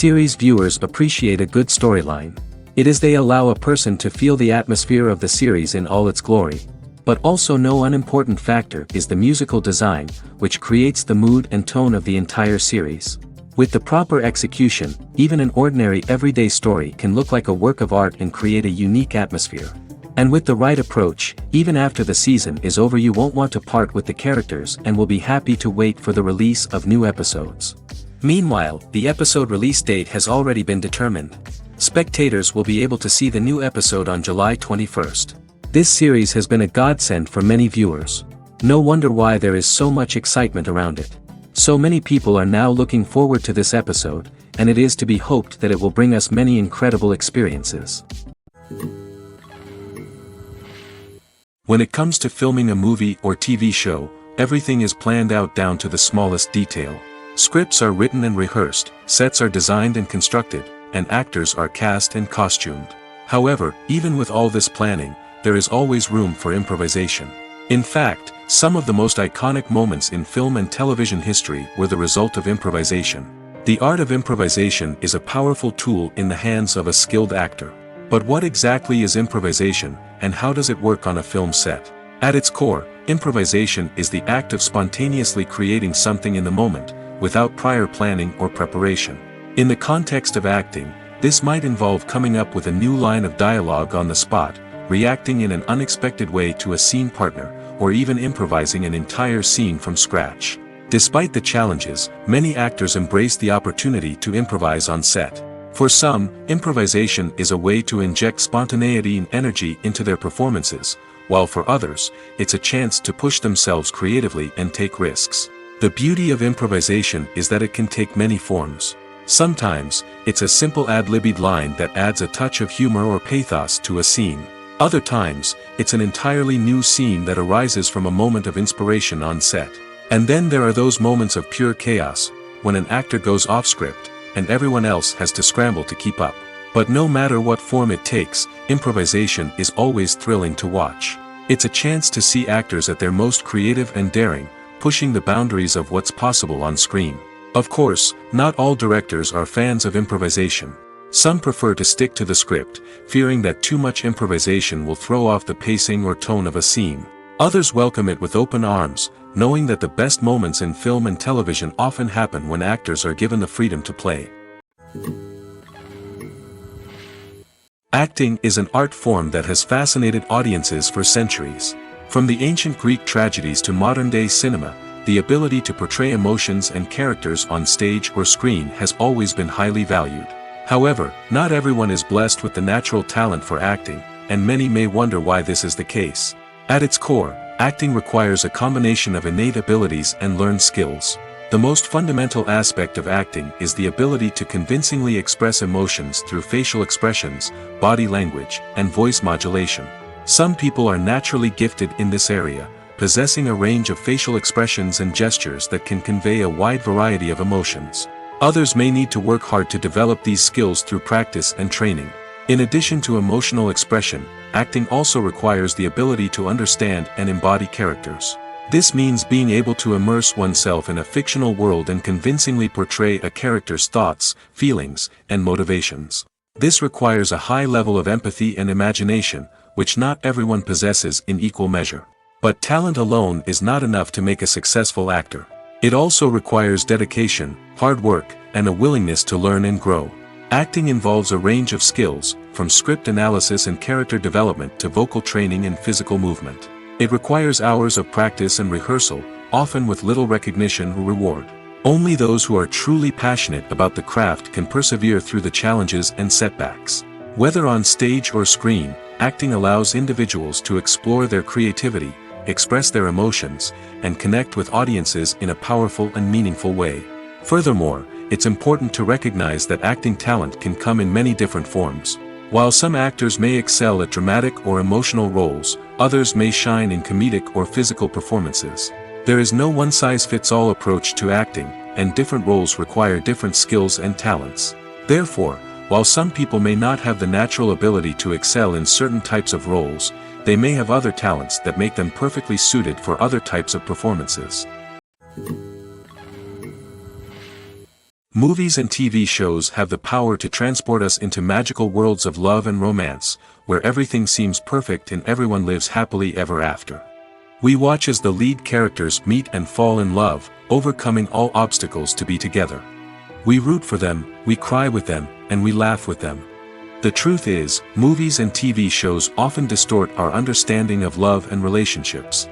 Series viewers appreciate a good storyline. It is they allow a person to feel the atmosphere of the series in all its glory. But also no unimportant factor is the musical design, which creates the mood and tone of the entire series. With the proper execution, even an ordinary everyday story can look like a work of art and create a unique atmosphere. And with the right approach, even after the season is over you won't want to part with the characters and will be happy to wait for the release of new episodes. Meanwhile, the episode release date has already been determined. Spectators will be able to see the new episode on July 21st. This series has been a godsend for many viewers. No wonder why there is so much excitement around it. So many people are now looking forward to this episode, and it is to be hoped that it will bring us many incredible experiences. When it comes to filming a movie or TV show, everything is planned out down to the smallest detail. Scripts are written and rehearsed, sets are designed and constructed, and actors are cast and costumed. However, even with all this planning, there is always room for improvisation. In fact, some of the most iconic moments in film and television history were the result of improvisation. The art of improvisation is a powerful tool in the hands of a skilled actor. But what exactly is improvisation, and how does it work on a film set? At its core, improvisation is the act of spontaneously creating something in the moment, without prior planning or preparation. In the context of acting, this might involve coming up with a new line of dialogue on the spot, reacting in an unexpected way to a scene partner, or even improvising an entire scene from scratch. Despite the challenges, many actors embrace the opportunity to improvise on set. For some, improvisation is a way to inject spontaneity and energy into their performances, while for others, it's a chance to push themselves creatively and take risks. The beauty of improvisation is that it can take many forms. Sometimes, it's a simple ad-libbed line that adds a touch of humor or pathos to a scene. Other times, it's an entirely new scene that arises from a moment of inspiration on set. And then there are those moments of pure chaos, when an actor goes off script, and everyone else has to scramble to keep up. But no matter what form it takes, improvisation is always thrilling to watch. It's a chance to see actors at their most creative and daring, pushing the boundaries of what's possible on screen. Of course, not all directors are fans of improvisation. Some prefer to stick to the script, fearing that too much improvisation will throw off the pacing or tone of a scene. Others welcome it with open arms, knowing that the best moments in film and television often happen when actors are given the freedom to play. Acting is an art form that has fascinated audiences for centuries. From the ancient Greek tragedies to modern-day cinema, the ability to portray emotions and characters on stage or screen has always been highly valued. However, not everyone is blessed with the natural talent for acting, and many may wonder why this is the case. At its core, acting requires a combination of innate abilities and learned skills. The most fundamental aspect of acting is the ability to convincingly express emotions through facial expressions, body language, and voice modulation. Some people are naturally gifted in this area, possessing a range of facial expressions and gestures that can convey a wide variety of emotions. Others may need to work hard to develop these skills through practice and training. In addition to emotional expression, acting also requires the ability to understand and embody characters. This means being able to immerse oneself in a fictional world and convincingly portray a character's thoughts, feelings, and motivations. This requires a high level of empathy and imagination, which not everyone possesses in equal measure. But talent alone is not enough to make a successful actor. It also requires dedication, hard work, and a willingness to learn and grow. Acting involves a range of skills, from script analysis and character development to vocal training and physical movement. It requires hours of practice and rehearsal, often with little recognition or reward. Only those who are truly passionate about the craft can persevere through the challenges and setbacks. Whether on stage or screen, acting allows individuals to explore their creativity, express their emotions, and connect with audiences in a powerful and meaningful way. Furthermore, it's important to recognize that acting talent can come in many different forms. While some actors may excel at dramatic or emotional roles, others may shine in comedic or physical performances. There is no one-size-fits-all approach to acting, and different roles require different skills and talents. Therefore, while some people may not have the natural ability to excel in certain types of roles, they may have other talents that make them perfectly suited for other types of performances. Movies and TV shows have the power to transport us into magical worlds of love and romance, where everything seems perfect and everyone lives happily ever after. We watch as the lead characters meet and fall in love, overcoming all obstacles to be together. We root for them, we cry with them, and we laugh with them. The truth is, movies and TV shows often distort our understanding of love and relationships.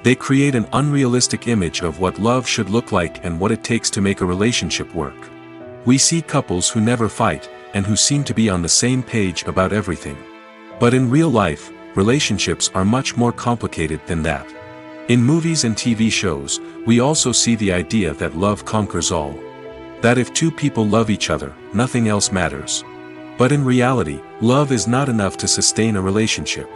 They create an unrealistic image of what love should look like and what it takes to make a relationship work. We see couples who never fight, and who seem to be on the same page about everything. But in real life, relationships are much more complicated than that. In movies and TV shows, we also see the idea that love conquers all. That if two people love each other, nothing else matters. But in reality, love is not enough to sustain a relationship.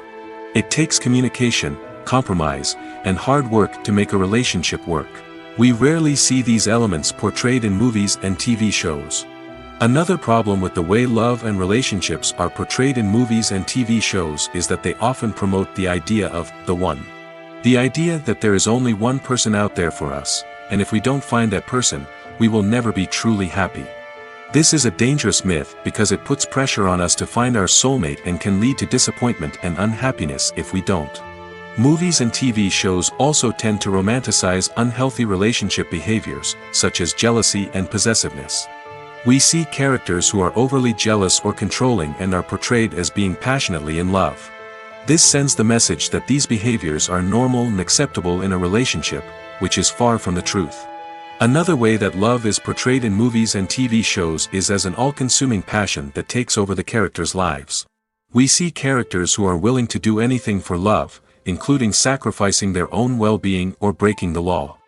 It takes communication, compromise, and hard work to make a relationship work. We rarely see these elements portrayed in movies and TV shows. Another problem with the way love and relationships are portrayed in movies and TV shows is that they often promote the idea of the one. The idea that there is only one person out there for us, and if we don't find that person, we will never be truly happy. This is a dangerous myth because it puts pressure on us to find our soulmate and can lead to disappointment and unhappiness if we don't. Movies and TV shows also tend to romanticize unhealthy relationship behaviors, such as jealousy and possessiveness. We see characters who are overly jealous or controlling and are portrayed as being passionately in love. This sends the message that these behaviors are normal and acceptable in a relationship, which is far from the truth. Another way that love is portrayed in movies and TV shows is as an all-consuming passion that takes over the characters' lives. We see characters who are willing to do anything for love, including sacrificing their own well-being or breaking the law.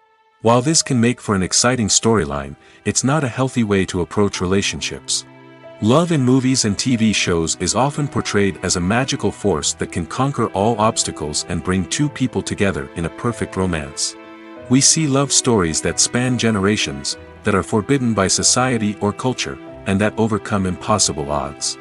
While this can make for an exciting storyline, it's not a healthy way to approach relationships. Love in movies and TV shows is often portrayed as a magical force that can conquer all obstacles and bring two people together in a perfect romance. We see love stories that span generations, that are forbidden by society or culture, and that overcome impossible odds.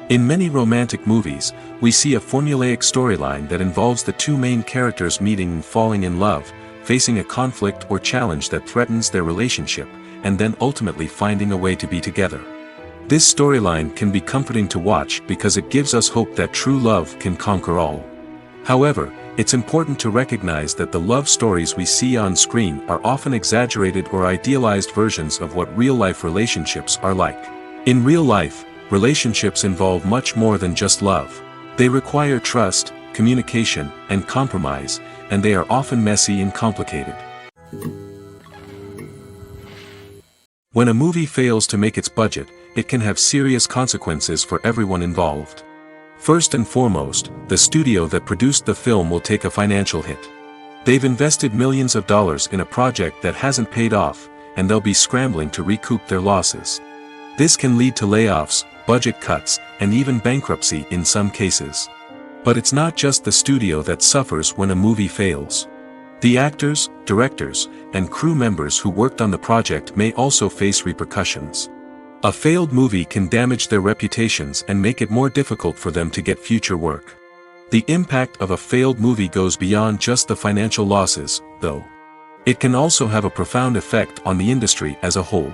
In many romantic movies, we see a formulaic storyline that involves the two main characters meeting and falling in love, facing a conflict or challenge that threatens their relationship, and then ultimately finding a way to be together. This storyline can be comforting to watch because it gives us hope that true love can conquer all. However, it's important to recognize that the love stories we see on screen are often exaggerated or idealized versions of what real-life relationships are like. In real life, relationships involve much more than just love. They require trust, communication, and compromise, and they are often messy and complicated. When a movie fails to make its budget, it can have serious consequences for everyone involved. First and foremost, the studio that produced the film will take a financial hit. They've invested millions of dollars in a project that hasn't paid off, and they'll be scrambling to recoup their losses. This can lead to layoffs, budget cuts, and even bankruptcy in some cases. But it's not just the studio that suffers when a movie fails. The actors, directors, and crew members who worked on the project may also face repercussions. A failed movie can damage their reputations and make it more difficult for them to get future work. The impact of a failed movie goes beyond just the financial losses, though. It can also have a profound effect on the industry as a whole.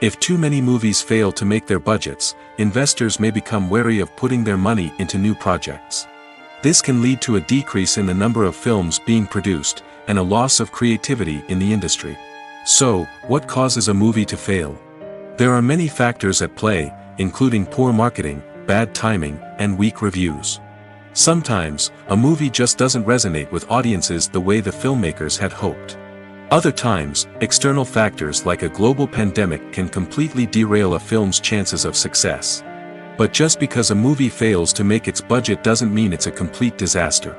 If too many movies fail to make their budgets, investors may become wary of putting their money into new projects. This can lead to a decrease in the number of films being produced, and a loss of creativity in the industry. So, what causes a movie to fail? There are many factors at play, including poor marketing, bad timing, and weak reviews. Sometimes, a movie just doesn't resonate with audiences the way the filmmakers had hoped. Other times, external factors like a global pandemic can completely derail a film's chances of success. But just because a movie fails to make its budget doesn't mean it's a complete disaster.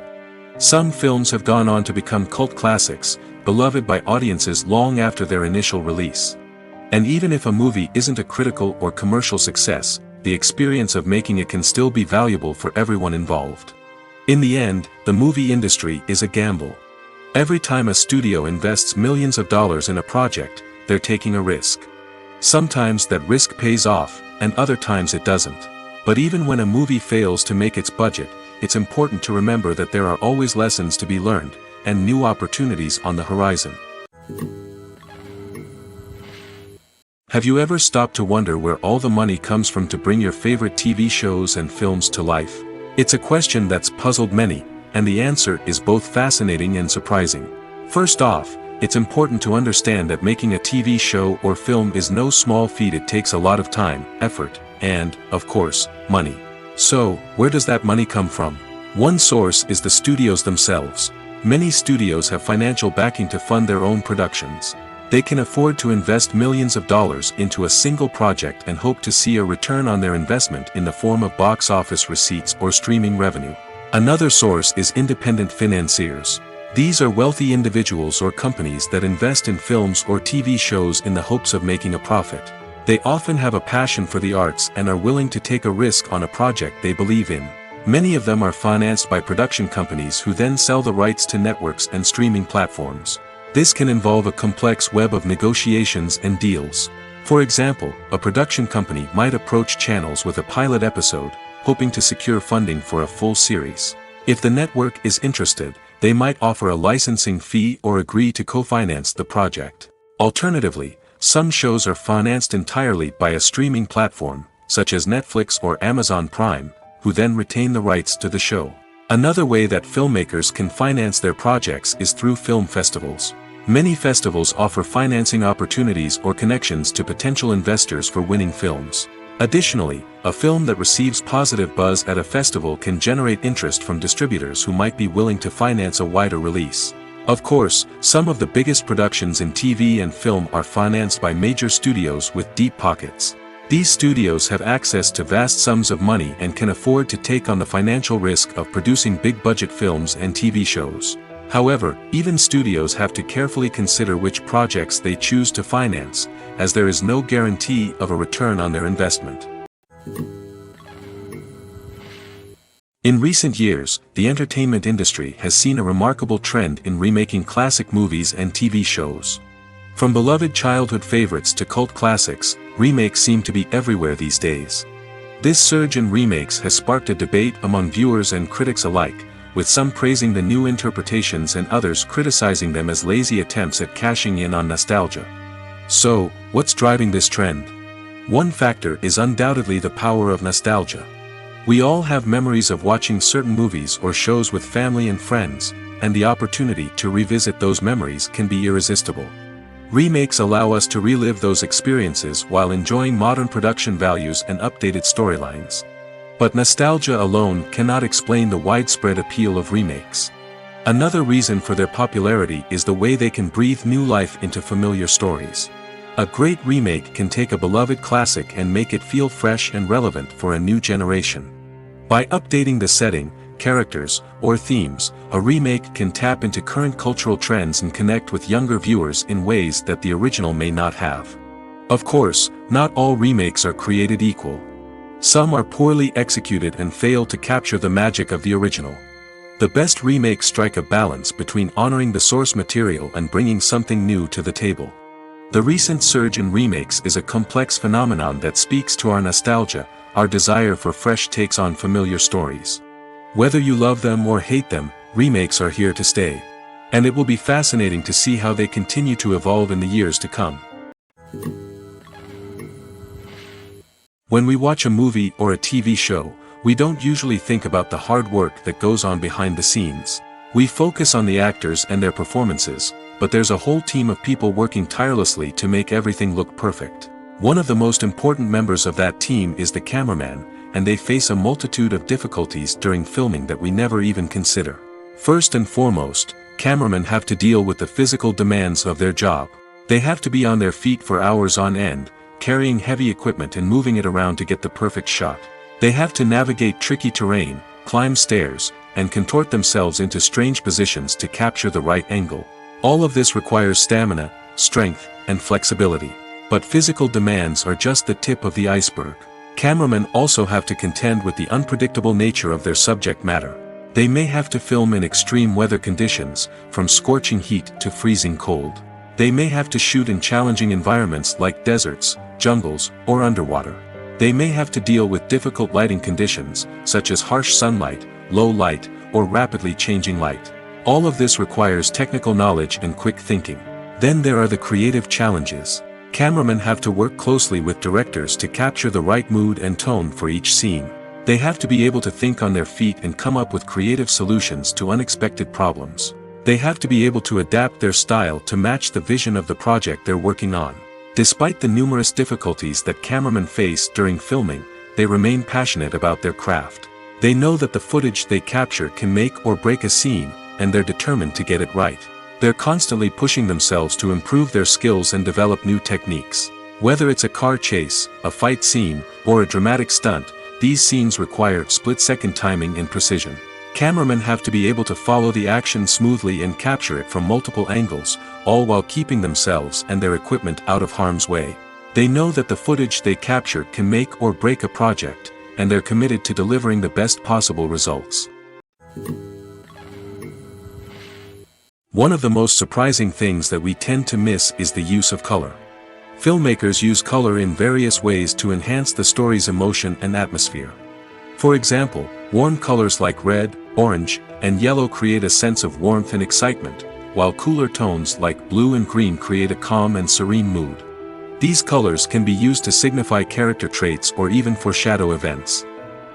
Some films have gone on to become cult classics, beloved by audiences long after their initial release. And even if a movie isn't a critical or commercial success, the experience of making it can still be valuable for everyone involved. In the end, the movie industry is a gamble. Every time a studio invests millions of dollars in a project, they're taking a risk. Sometimes that risk pays off, and other times it doesn't. But even when a movie fails to make its budget, it's important to remember that there are always lessons to be learned, and new opportunities on the horizon. Have you ever stopped to wonder where all the money comes from to bring your favorite TV shows and films to life? It's a question that's puzzled many, and the answer is both fascinating and surprising. First off, it's important to understand that making a TV show or film is no small feat. It takes a lot of time, effort, and, of course, money. So, where does that money come from? One source is the studios themselves. Many studios have financial backing to fund their own productions. They can afford to invest millions of dollars into a single project and hope to see a return on their investment in the form of box office receipts or streaming revenue. Another source is independent financiers. These are wealthy individuals or companies that invest in films or TV shows in the hopes of making a profit. They often have a passion for the arts and are willing to take a risk on a project they believe in. Many of them are financed by production companies who then sell the rights to networks and streaming platforms. This can involve a complex web of negotiations and deals. For example, a production company might approach channels with a pilot episode, hoping to secure funding for a full series. If the network is interested, they might offer a licensing fee or agree to co-finance the project. Alternatively, some shows are financed entirely by a streaming platform, such as Netflix or Amazon Prime, who then retain the rights to the show. Another way that filmmakers can finance their projects is through film festivals. Many festivals offer financing opportunities or connections to potential investors for winning films. Additionally, a film that receives positive buzz at a festival can generate interest from distributors who might be willing to finance a wider release. Of course, some of the biggest productions in TV and film are financed by major studios with deep pockets. These studios have access to vast sums of money and can afford to take on the financial risk of producing big-budget films and TV shows. However, even studios have to carefully consider which projects they choose to finance, as there is no guarantee of a return on their investment. In recent years, the entertainment industry has seen a remarkable trend in remaking classic movies and TV shows. From beloved childhood favorites to cult classics, remakes seem to be everywhere these days. This surge in remakes has sparked a debate among viewers and critics alike, with some praising the new interpretations and others criticizing them as lazy attempts at cashing in on nostalgia. So, what's driving this trend? One factor is undoubtedly the power of nostalgia. We all have memories of watching certain movies or shows with family and friends, and the opportunity to revisit those memories can be irresistible. Remakes allow us to relive those experiences while enjoying modern production values and updated storylines. But nostalgia alone cannot explain the widespread appeal of remakes. Another reason for their popularity is the way they can breathe new life into familiar stories. A great remake can take a beloved classic and make it feel fresh and relevant for a new generation. By updating the setting, characters, or themes, a remake can tap into current cultural trends and connect with younger viewers in ways that the original may not have. Of course, not all remakes are created equal. Some are poorly executed and fail to capture the magic of the original. The best remakes strike a balance between honoring the source material and bringing something new to the table. The recent surge in remakes is a complex phenomenon that speaks to our nostalgia, our desire for fresh takes on familiar stories. Whether you love them or hate them, remakes are here to stay. And it will be fascinating to see how they continue to evolve in the years to come. When we watch a movie or a TV show, we don't usually think about the hard work that goes on behind the scenes. We focus on the actors and their performances, but there's a whole team of people working tirelessly to make everything look perfect. One of the most important members of that team is the cameraman, and they face a multitude of difficulties during filming that we never even consider. First and foremost, cameramen have to deal with the physical demands of their job. They have to be on their feet for hours on end, carrying heavy equipment and moving it around to get the perfect shot. They have to navigate tricky terrain, climb stairs, and contort themselves into strange positions to capture the right angle. All of this requires stamina, strength, and flexibility. But physical demands are just the tip of the iceberg. Cameramen also have to contend with the unpredictable nature of their subject matter. They may have to film in extreme weather conditions, from scorching heat to freezing cold. They may have to shoot in challenging environments like deserts, jungles, or underwater. They may have to deal with difficult lighting conditions, such as harsh sunlight, low light, or rapidly changing light. All of this requires technical knowledge and quick thinking. Then there are the creative challenges. Cameramen have to work closely with directors to capture the right mood and tone for each scene. They have to be able to think on their feet and come up with creative solutions to unexpected problems. They have to be able to adapt their style to match the vision of the project they're working on. Despite the numerous difficulties that cameramen face during filming, they remain passionate about their craft. They know that the footage they capture can make or break a scene, and they're determined to get it right. They're constantly pushing themselves to improve their skills and develop new techniques. Whether it's a car chase, a fight scene, or a dramatic stunt, these scenes require split-second timing and precision. Cameramen have to be able to follow the action smoothly and capture it from multiple angles, all while keeping themselves and their equipment out of harm's way. They know that the footage they capture can make or break a project, and they're committed to delivering the best possible results. One of the most surprising things that we tend to miss is the use of color. Filmmakers use color in various ways to enhance the story's emotion and atmosphere. For example, warm colors like red, orange, and yellow create a sense of warmth and excitement, while cooler tones like blue and green create a calm and serene mood. These colors can be used to signify character traits or even foreshadow events.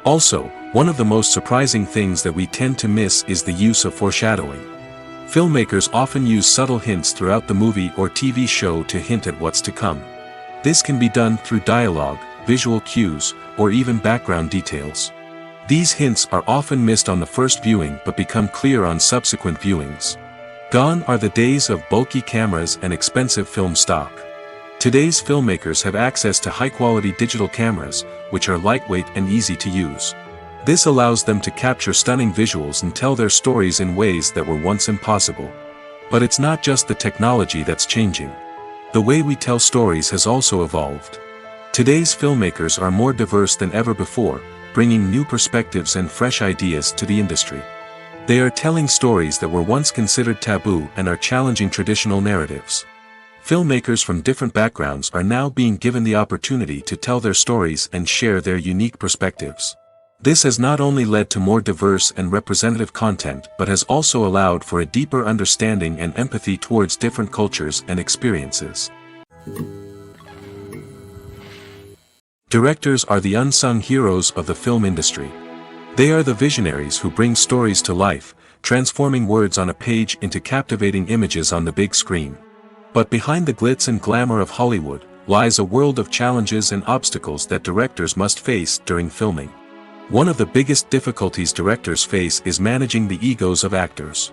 Also, one of the most surprising things that we tend to miss is the use of foreshadowing. Filmmakers often use subtle hints throughout the movie or TV show to hint at what's to come. This can be done through dialogue, visual cues, or even background details. These hints are often missed on the first viewing but become clear on subsequent viewings. Gone are the days of bulky cameras and expensive film stock. Today's filmmakers have access to high-quality digital cameras, which are lightweight and easy to use. This allows them to capture stunning visuals and tell their stories in ways that were once impossible. But it's not just the technology that's changing. The way we tell stories has also evolved. Today's filmmakers are more diverse than ever before, bringing new perspectives and fresh ideas to the industry. They are telling stories that were once considered taboo and are challenging traditional narratives. Filmmakers from different backgrounds are now being given the opportunity to tell their stories and share their unique perspectives. This has not only led to more diverse and representative content but has also allowed for a deeper understanding and empathy towards different cultures and experiences. Directors are the unsung heroes of the film industry. They are the visionaries who bring stories to life, transforming words on a page into captivating images on the big screen. But behind the glitz and glamour of Hollywood lies a world of challenges and obstacles that directors must face during filming. One of the biggest difficulties directors face is managing the egos of actors.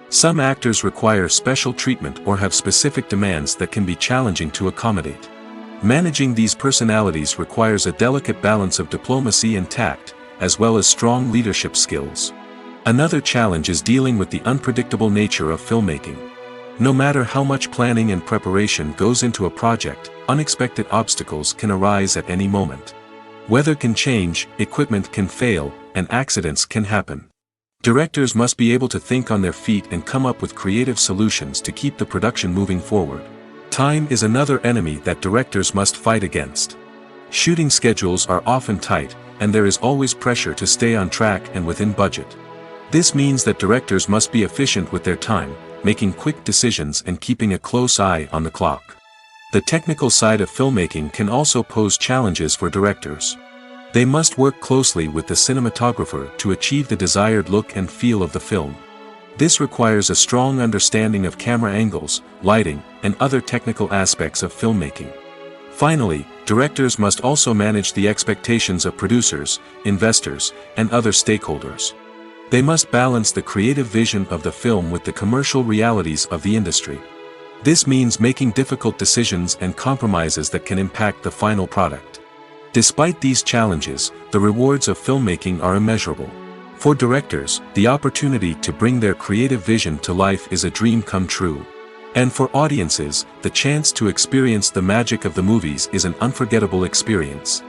Some actors require special treatment or have specific demands that can be challenging to accommodate. Managing these personalities requires a delicate balance of diplomacy and tact, as well as strong leadership skills. Another challenge is dealing with the unpredictable nature of filmmaking. No matter how much planning and preparation goes into a project, unexpected obstacles can arise at any moment. Weather can change, equipment can fail, and accidents can happen. Directors must be able to think on their feet and come up with creative solutions to keep the production moving forward. Time is another enemy that directors must fight against. Shooting schedules are often tight, and there is always pressure to stay on track and within budget. This means that directors must be efficient with their time, making quick decisions and keeping a close eye on the clock. The technical side of filmmaking can also pose challenges for directors. They must work closely with the cinematographer to achieve the desired look and feel of the film. This requires a strong understanding of camera angles, lighting, and other technical aspects of filmmaking. Finally, directors must also manage the expectations of producers, investors, and other stakeholders. They must balance the creative vision of the film with the commercial realities of the industry. This means making difficult decisions and compromises that can impact the final product. Despite these challenges, the rewards of filmmaking are immeasurable. For directors, the opportunity to bring their creative vision to life is a dream come true. And for audiences, the chance to experience the magic of the movies is an unforgettable experience.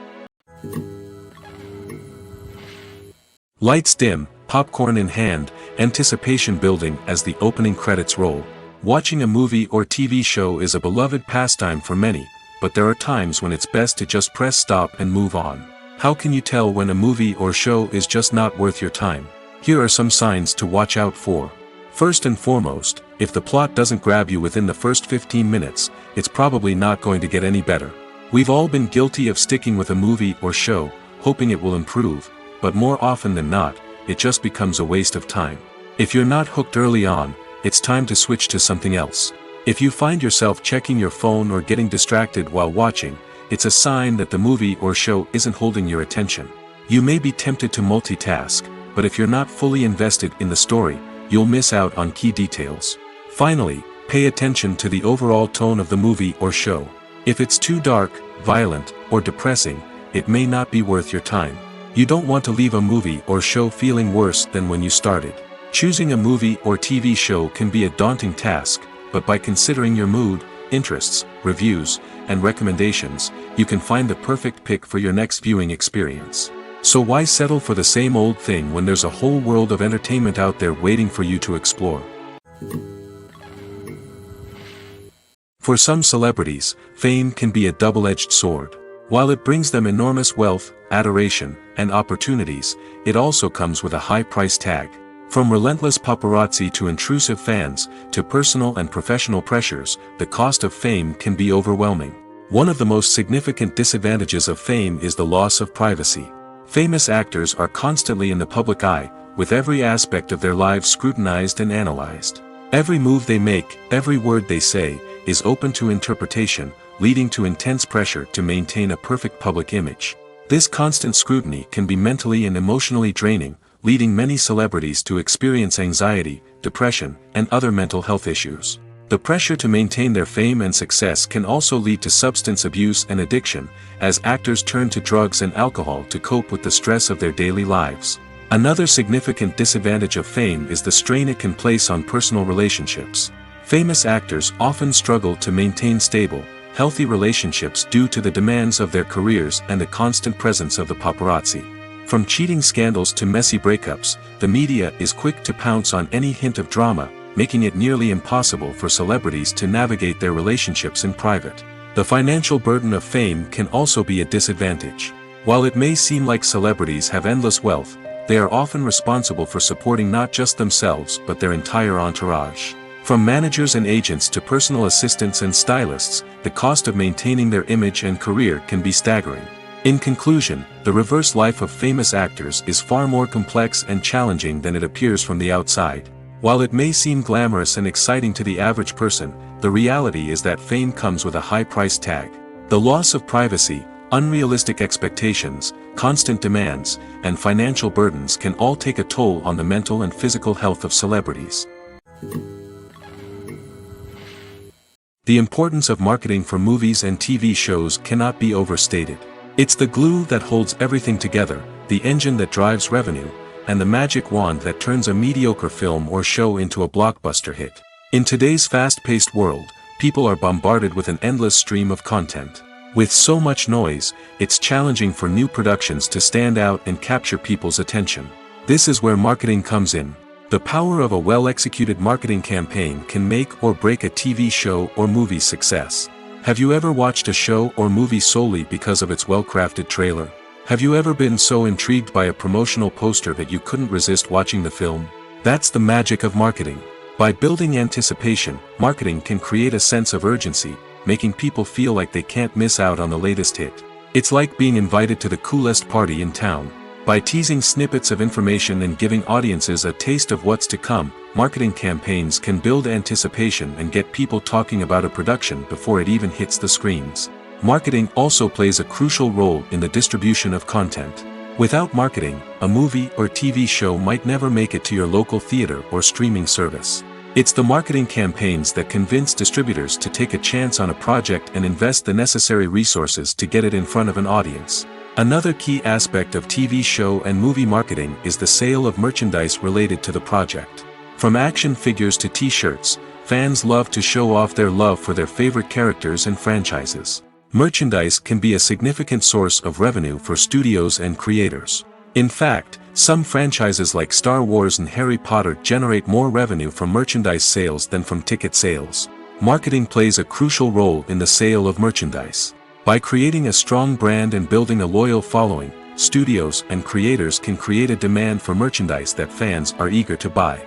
Lights dim, popcorn in hand, anticipation building as the opening credits roll. Watching a movie or TV show is a beloved pastime for many, but there are times when it's best to just press stop and move on. How can you tell when a movie or show is just not worth your time? Here are some signs to watch out for. First and foremost, if the plot doesn't grab you within the first 15 minutes, it's probably not going to get any better. We've all been guilty of sticking with a movie or show, hoping it will improve, but more often than not, it just becomes a waste of time. If you're not hooked early on, it's time to switch to something else. If you find yourself checking your phone or getting distracted while watching, it's a sign that the movie or show isn't holding your attention. You may be tempted to multitask, but if you're not fully invested in the story, you'll miss out on key details. Finally, pay attention to the overall tone of the movie or show. If it's too dark, violent, or depressing, it may not be worth your time. You don't want to leave a movie or show feeling worse than when you started. Choosing a movie or TV show can be a daunting task, but by considering your mood, interests, reviews, and recommendations, you can find the perfect pick for your next viewing experience. So why settle for the same old thing when there's a whole world of entertainment out there waiting for you to explore? For some celebrities, fame can be a double-edged sword. While it brings them enormous wealth, adoration, and opportunities, it also comes with a high price tag. From relentless paparazzi to intrusive fans, to personal and professional pressures, the cost of fame can be overwhelming. One of the most significant disadvantages of fame is the loss of privacy. Famous actors are constantly in the public eye, with every aspect of their lives scrutinized and analyzed. Every move they make, every word they say, is open to interpretation, leading to intense pressure to maintain a perfect public image. This constant scrutiny can be mentally and emotionally draining, leading many celebrities to experience anxiety, depression, and other mental health issues. The pressure to maintain their fame and success can also lead to substance abuse and addiction, as actors turn to drugs and alcohol to cope with the stress of their daily lives. Another significant disadvantage of fame is the strain it can place on personal relationships. Famous actors often struggle to maintain stable, healthy relationships due to the demands of their careers and the constant presence of the paparazzi. From cheating scandals to messy breakups, the media is quick to pounce on any hint of drama, making it nearly impossible for celebrities to navigate their relationships in private. The financial burden of fame can also be a disadvantage. While it may seem like celebrities have endless wealth, they are often responsible for supporting not just themselves but their entire entourage. From managers and agents to personal assistants and stylists, the cost of maintaining their image and career can be staggering. In conclusion, the reverse life of famous actors is far more complex and challenging than it appears from the outside. While it may seem glamorous and exciting to the average person, the reality is that fame comes with a high price tag. The loss of privacy, unrealistic expectations, constant demands, and financial burdens can all take a toll on the mental and physical health of celebrities. The importance of marketing for movies and TV shows cannot be overstated. It's the glue that holds everything together, the engine that drives revenue, and the magic wand that turns a mediocre film or show into a blockbuster hit. In today's fast-paced world, people are bombarded with an endless stream of content. With so much noise, it's challenging for new productions to stand out and capture people's attention. This is where marketing comes in. The power of a well-executed marketing campaign can make or break a TV show or movie's success. Have you ever watched a show or movie solely because of its well-crafted trailer? Have you ever been so intrigued by a promotional poster that you couldn't resist watching the film? That's the magic of marketing. By building anticipation, marketing can create a sense of urgency, making people feel like they can't miss out on the latest hit. It's like being invited to the coolest party in town. By teasing snippets of information and giving audiences a taste of what's to come, marketing campaigns can build anticipation and get people talking about a production before it even hits the screens. Marketing also plays a crucial role in the distribution of content. Without marketing, a movie or TV show might never make it to your local theater or streaming service. It's the marketing campaigns that convince distributors to take a chance on a project and invest the necessary resources to get it in front of an audience. Another key aspect of TV show and movie marketing is the sale of merchandise related to the project. From action figures to t-shirts, fans love to show off their love for their favorite characters and franchises. Merchandise can be a significant source of revenue for studios and creators. In fact, some franchises like Star Wars and Harry Potter generate more revenue from merchandise sales than from ticket sales. Marketing plays a crucial role in the sale of merchandise. By creating a strong brand and building a loyal following, studios and creators can create a demand for merchandise that fans are eager to buy.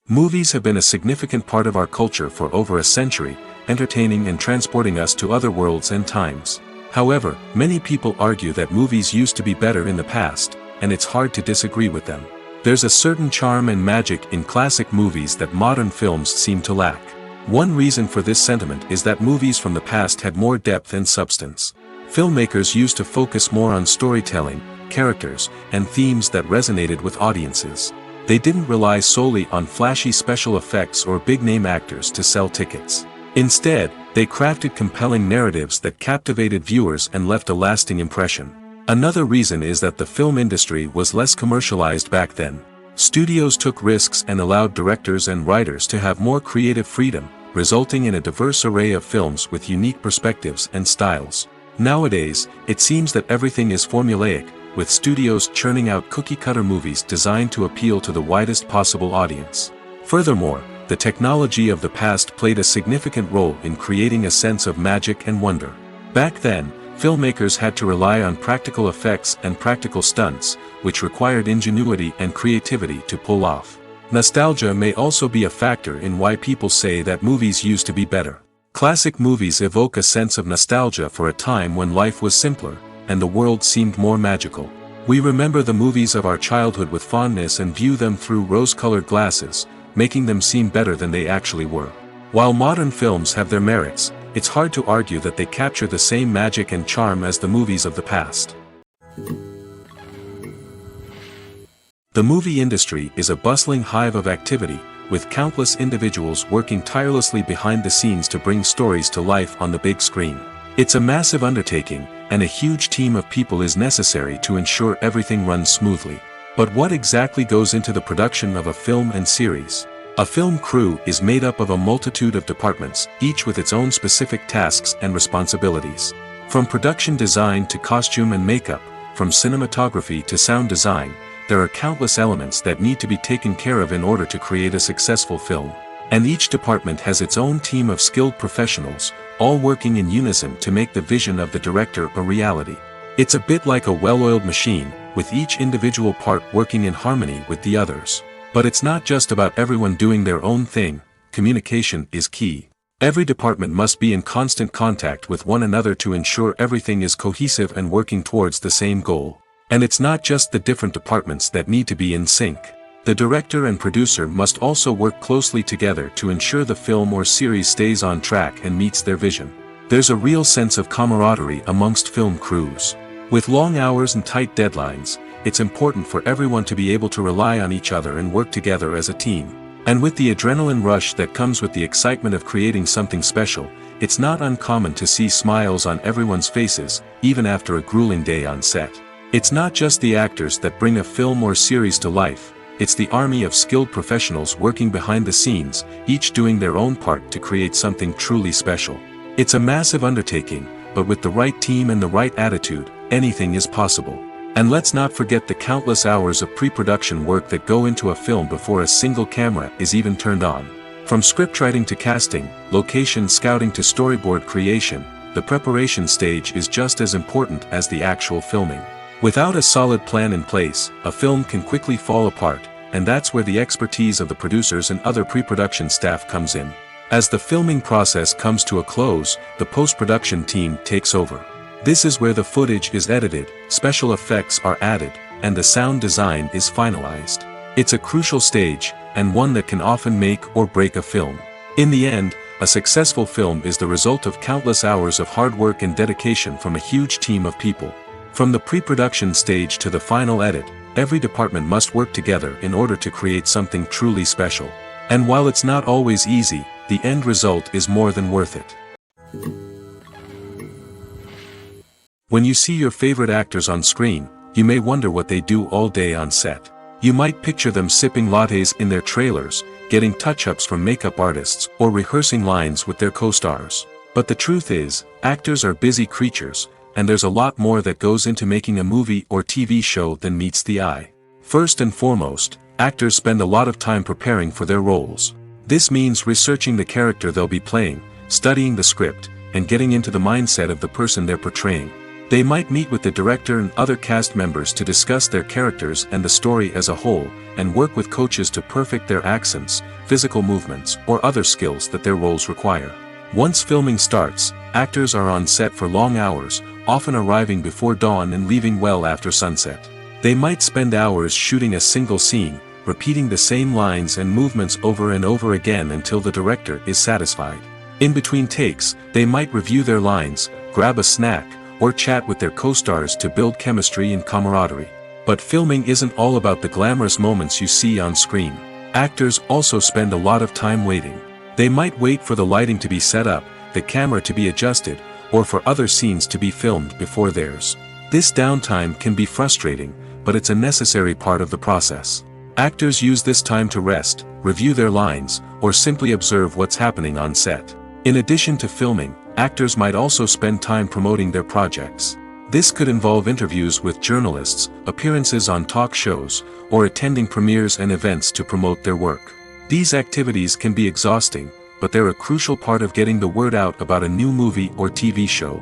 Movies have been a significant part of our culture for over a century, entertaining and transporting us to other worlds and times. However, many people argue that movies used to be better in the past, and it's hard to disagree with them. There's a certain charm and magic in classic movies that modern films seem to lack. One reason for this sentiment is that movies from the past had more depth and substance. Filmmakers used to focus more on storytelling, characters, and themes that resonated with audiences. They didn't rely solely on flashy special effects or big-name actors to sell tickets. Instead, they crafted compelling narratives that captivated viewers and left a lasting impression. Another reason is that the film industry was less commercialized back then. Studios took risks and allowed directors and writers to have more creative freedom, resulting in a diverse array of films with unique perspectives and styles. Nowadays, it seems that everything is formulaic, with studios churning out cookie-cutter movies designed to appeal to the widest possible audience. Furthermore, the technology of the past played a significant role in creating a sense of magic and wonder. Back then, filmmakers had to rely on practical effects and practical stunts, which required ingenuity and creativity to pull off. Nostalgia may also be a factor in why people say that movies used to be better. Classic movies evoke a sense of nostalgia for a time when life was simpler, and the world seemed more magical. We remember the movies of our childhood with fondness and view them through rose-colored glasses, making them seem better than they actually were. While modern films have their merits, it's hard to argue that they capture the same magic and charm as the movies of the past. The movie industry is a bustling hive of activity, with countless individuals working tirelessly behind the scenes to bring stories to life on the big screen. It's a massive undertaking, and a huge team of people is necessary to ensure everything runs smoothly. But what exactly goes into the production of a film and series? A film crew is made up of a multitude of departments, each with its own specific tasks and responsibilities. From production design to costume and makeup, from cinematography to sound design, there are countless elements that need to be taken care of in order to create a successful film. And each department has its own team of skilled professionals, all working in unison to make the vision of the director a reality. It's a bit like a well-oiled machine, with each individual part working in harmony with the others. But it's not just about everyone doing their own thing. Communication is key. Every department must be in constant contact with one another to ensure everything is cohesive and working towards the same goal. And it's not just the different departments that need to be in sync. The director and producer must also work closely together to ensure the film or series stays on track and meets their vision. There's a real sense of camaraderie amongst film crews. With long hours and tight deadlines, it's important for everyone to be able to rely on each other and work together as a team. And with the adrenaline rush that comes with the excitement of creating something special, it's not uncommon to see smiles on everyone's faces, even after a grueling day on set. It's not just the actors that bring a film or series to life. It's the army of skilled professionals working behind the scenes, each doing their own part to create something truly special. It's a massive undertaking, but with the right team and the right attitude, anything is possible. And let's not forget the countless hours of pre-production work that go into a film before a single camera is even turned on. From scriptwriting to casting, location scouting to storyboard creation, the preparation stage is just as important as the actual filming. Without a solid plan in place, a film can quickly fall apart, and that's where the expertise of the producers and other pre-production staff comes in. As the filming process comes to a close, the post-production team takes over. This is where the footage is edited, special effects are added, and the sound design is finalized. It's a crucial stage, and one that can often make or break a film. In the end, a successful film is the result of countless hours of hard work and dedication from a huge team of people. From the pre-production stage to the final edit, every department must work together in order to create something truly special. And while it's not always easy, the end result is more than worth it. When you see your favorite actors on screen, you may wonder what they do all day on set. You might picture them sipping lattes in their trailers, getting touch-ups from makeup artists, or rehearsing lines with their co-stars. But the truth is, actors are busy creatures, and there's a lot more that goes into making a movie or TV show than meets the eye. First and foremost, actors spend a lot of time preparing for their roles. This means researching the character they'll be playing, studying the script, and getting into the mindset of the person they're portraying. They might meet with the director and other cast members to discuss their characters and the story as a whole, and work with coaches to perfect their accents, physical movements, or other skills that their roles require. Once filming starts, actors are on set for long hours, often arriving before dawn and leaving well after sunset. They might spend hours shooting a single scene, repeating the same lines and movements over and over again until the director is satisfied. In between takes, they might review their lines, grab a snack, or chat with their co-stars to build chemistry and camaraderie. But filming isn't all about the glamorous moments you see on screen. Actors also spend a lot of time waiting. They might wait for the lighting to be set up, the camera to be adjusted, or for other scenes to be filmed before theirs. This downtime can be frustrating, but it's a necessary part of the process. Actors use this time to rest, review their lines, or simply observe what's happening on set. In addition to filming, actors might also spend time promoting their projects. This could involve interviews with journalists, appearances on talk shows, or attending premieres and events to promote their work. These activities can be exhausting, but they're a crucial part of getting the word out about a new movie or TV show.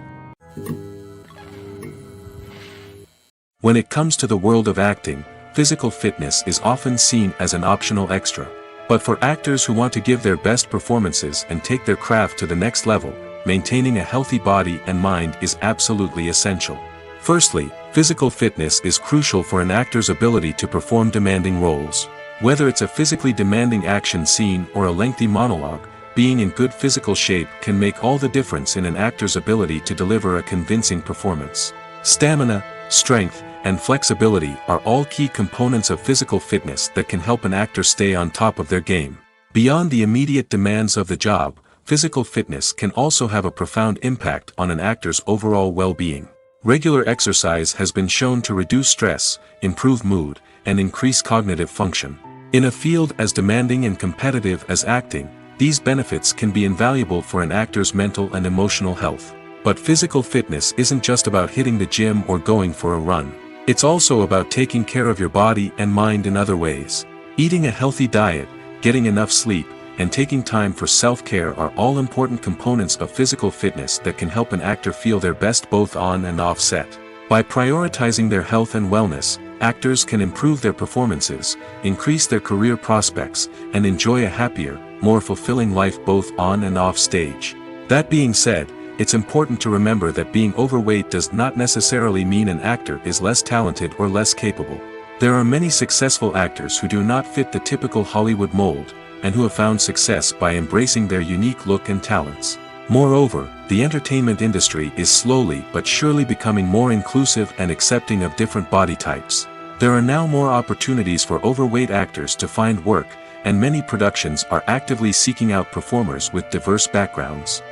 When it comes to the world of acting, physical fitness is often seen as an optional extra. But for actors who want to give their best performances and take their craft to the next level, maintaining a healthy body and mind is absolutely essential. Firstly, physical fitness is crucial for an actor's ability to perform demanding roles. Whether it's a physically demanding action scene or a lengthy monologue, being in good physical shape can make all the difference in an actor's ability to deliver a convincing performance. Stamina, strength, and flexibility are all key components of physical fitness that can help an actor stay on top of their game. Beyond the immediate demands of the job, physical fitness can also have a profound impact on an actor's overall well-being. Regular exercise has been shown to reduce stress, improve mood, and increase cognitive function. In a field as demanding and competitive as acting, these benefits can be invaluable for an actor's mental and emotional health. But physical fitness isn't just about hitting the gym or going for a run. It's also about taking care of your body and mind in other ways. Eating a healthy diet, getting enough sleep, and taking time for self-care are all important components of physical fitness that can help an actor feel their best both on and off set. By prioritizing their health and wellness, actors can improve their performances, increase their career prospects, and enjoy a happier, more fulfilling life both on and off stage. That being said, it's important to remember that being overweight does not necessarily mean an actor is less talented or less capable. There are many successful actors who do not fit the typical Hollywood mold, and who have found success by embracing their unique look and talents. Moreover, the entertainment industry is slowly but surely becoming more inclusive and accepting of different body types. There are now more opportunities for overweight actors to find work, and many productions are actively seeking out performers with diverse backgrounds.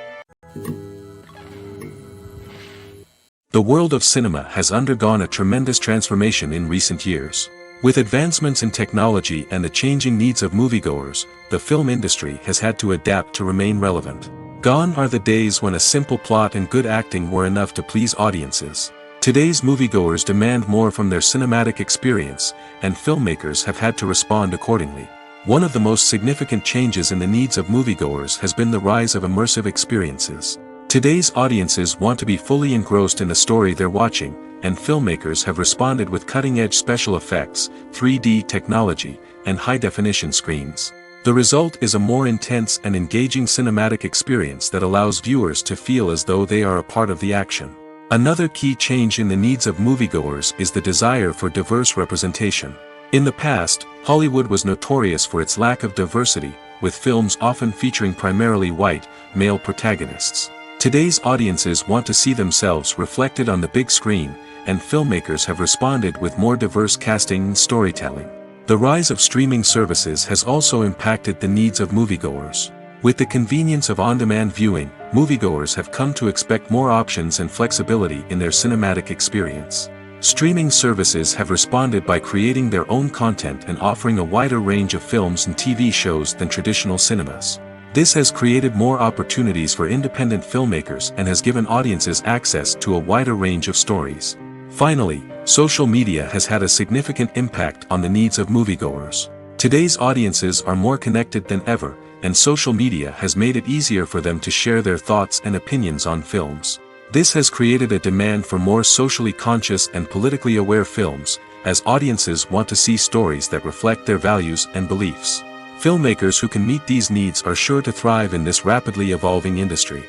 The world of cinema has undergone a tremendous transformation in recent years. With advancements in technology and the changing needs of moviegoers, the film industry has had to adapt to remain relevant. Gone are the days when a simple plot and good acting were enough to please audiences. Today's moviegoers demand more from their cinematic experience, and filmmakers have had to respond accordingly. One of the most significant changes in the needs of moviegoers has been the rise of immersive experiences. Today's audiences want to be fully engrossed in the story they're watching, and filmmakers have responded with cutting-edge special effects, 3D technology, and high-definition screens. The result is a more intense and engaging cinematic experience that allows viewers to feel as though they are a part of the action. Another key change in the needs of moviegoers is the desire for diverse representation. In the past, Hollywood was notorious for its lack of diversity, with films often featuring primarily white, male protagonists. Today's audiences want to see themselves reflected on the big screen, and filmmakers have responded with more diverse casting and storytelling. The rise of streaming services has also impacted the needs of moviegoers. With the convenience of on-demand viewing, moviegoers have come to expect more options and flexibility in their cinematic experience. Streaming services have responded by creating their own content and offering a wider range of films and TV shows than traditional cinemas. This has created more opportunities for independent filmmakers and has given audiences access to a wider range of stories. Finally, social media has had a significant impact on the needs of moviegoers. Today's audiences are more connected than ever, and social media has made it easier for them to share their thoughts and opinions on films. This has created a demand for more socially conscious and politically aware films, as audiences want to see stories that reflect their values and beliefs. Filmmakers who can meet these needs are sure to thrive in this rapidly evolving industry.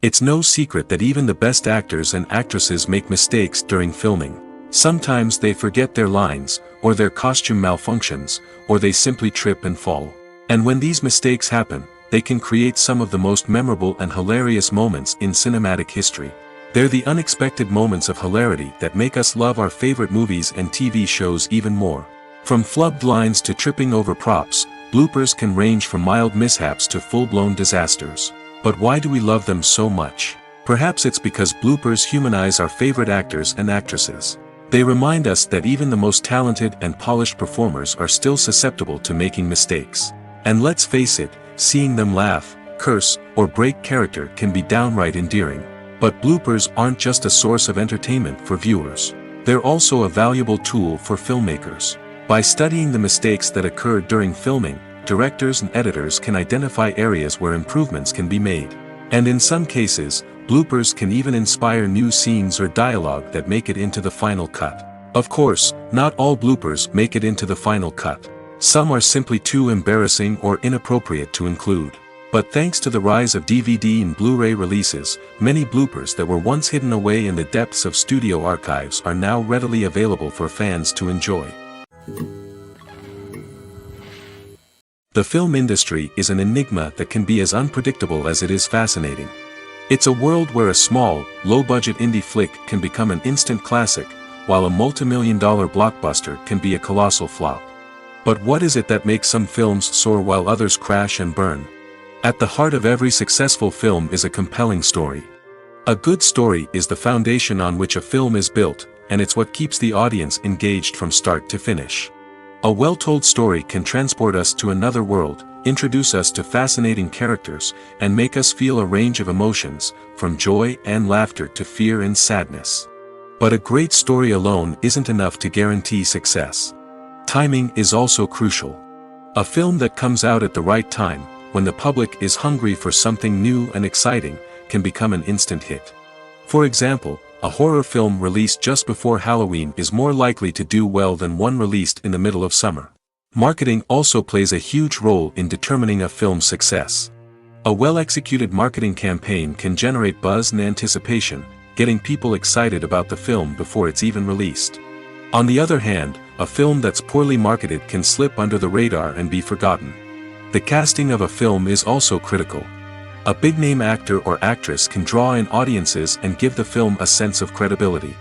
It's no secret that even the best actors and actresses make mistakes during filming. Sometimes they forget their lines, or their costume malfunctions, or they simply trip and fall. And when these mistakes happen, they can create some of the most memorable and hilarious moments in cinematic history. They're the unexpected moments of hilarity that make us love our favorite movies and TV shows even more. From flubbed lines to tripping over props, bloopers can range from mild mishaps to full-blown disasters. But why do we love them so much? Perhaps it's because bloopers humanize our favorite actors and actresses. They remind us that even the most talented and polished performers are still susceptible to making mistakes. And let's face it, seeing them laugh, curse, or break character can be downright endearing. But bloopers aren't just a source of entertainment for viewers. They're also a valuable tool for filmmakers. By studying the mistakes that occurred during filming, directors and editors can identify areas where improvements can be made. And in some cases, bloopers can even inspire new scenes or dialogue that make it into the final cut. Of course, not all bloopers make it into the final cut. Some are simply too embarrassing or inappropriate to include. But thanks to the rise of DVD and Blu-ray releases, many bloopers that were once hidden away in the depths of studio archives are now readily available for fans to enjoy. The film industry is an enigma that can be as unpredictable as it is fascinating. It's a world where a small, low-budget indie flick can become an instant classic, while a multi-million-dollar blockbuster can be a colossal flop. But what is it that makes some films soar while others crash and burn? At the heart of every successful film is a compelling story. A good story is the foundation on which a film is built, and it's what keeps the audience engaged from start to finish. A well-told story can transport us to another world, introduce us to fascinating characters, and make us feel a range of emotions, from joy and laughter to fear and sadness. But a great story alone isn't enough to guarantee success. Timing is also crucial. A film that comes out at the right time, when the public is hungry for something new and exciting, can become an instant hit. For example, a horror film released just before Halloween is more likely to do well than one released in the middle of summer. Marketing also plays a huge role in determining a film's success. A well-executed marketing campaign can generate buzz and anticipation, getting people excited about the film before it's even released. On the other hand, a film that's poorly marketed can slip under the radar and be forgotten. The casting of a film is also critical. A big-name actor or actress can draw in audiences and give the film a sense of credibility.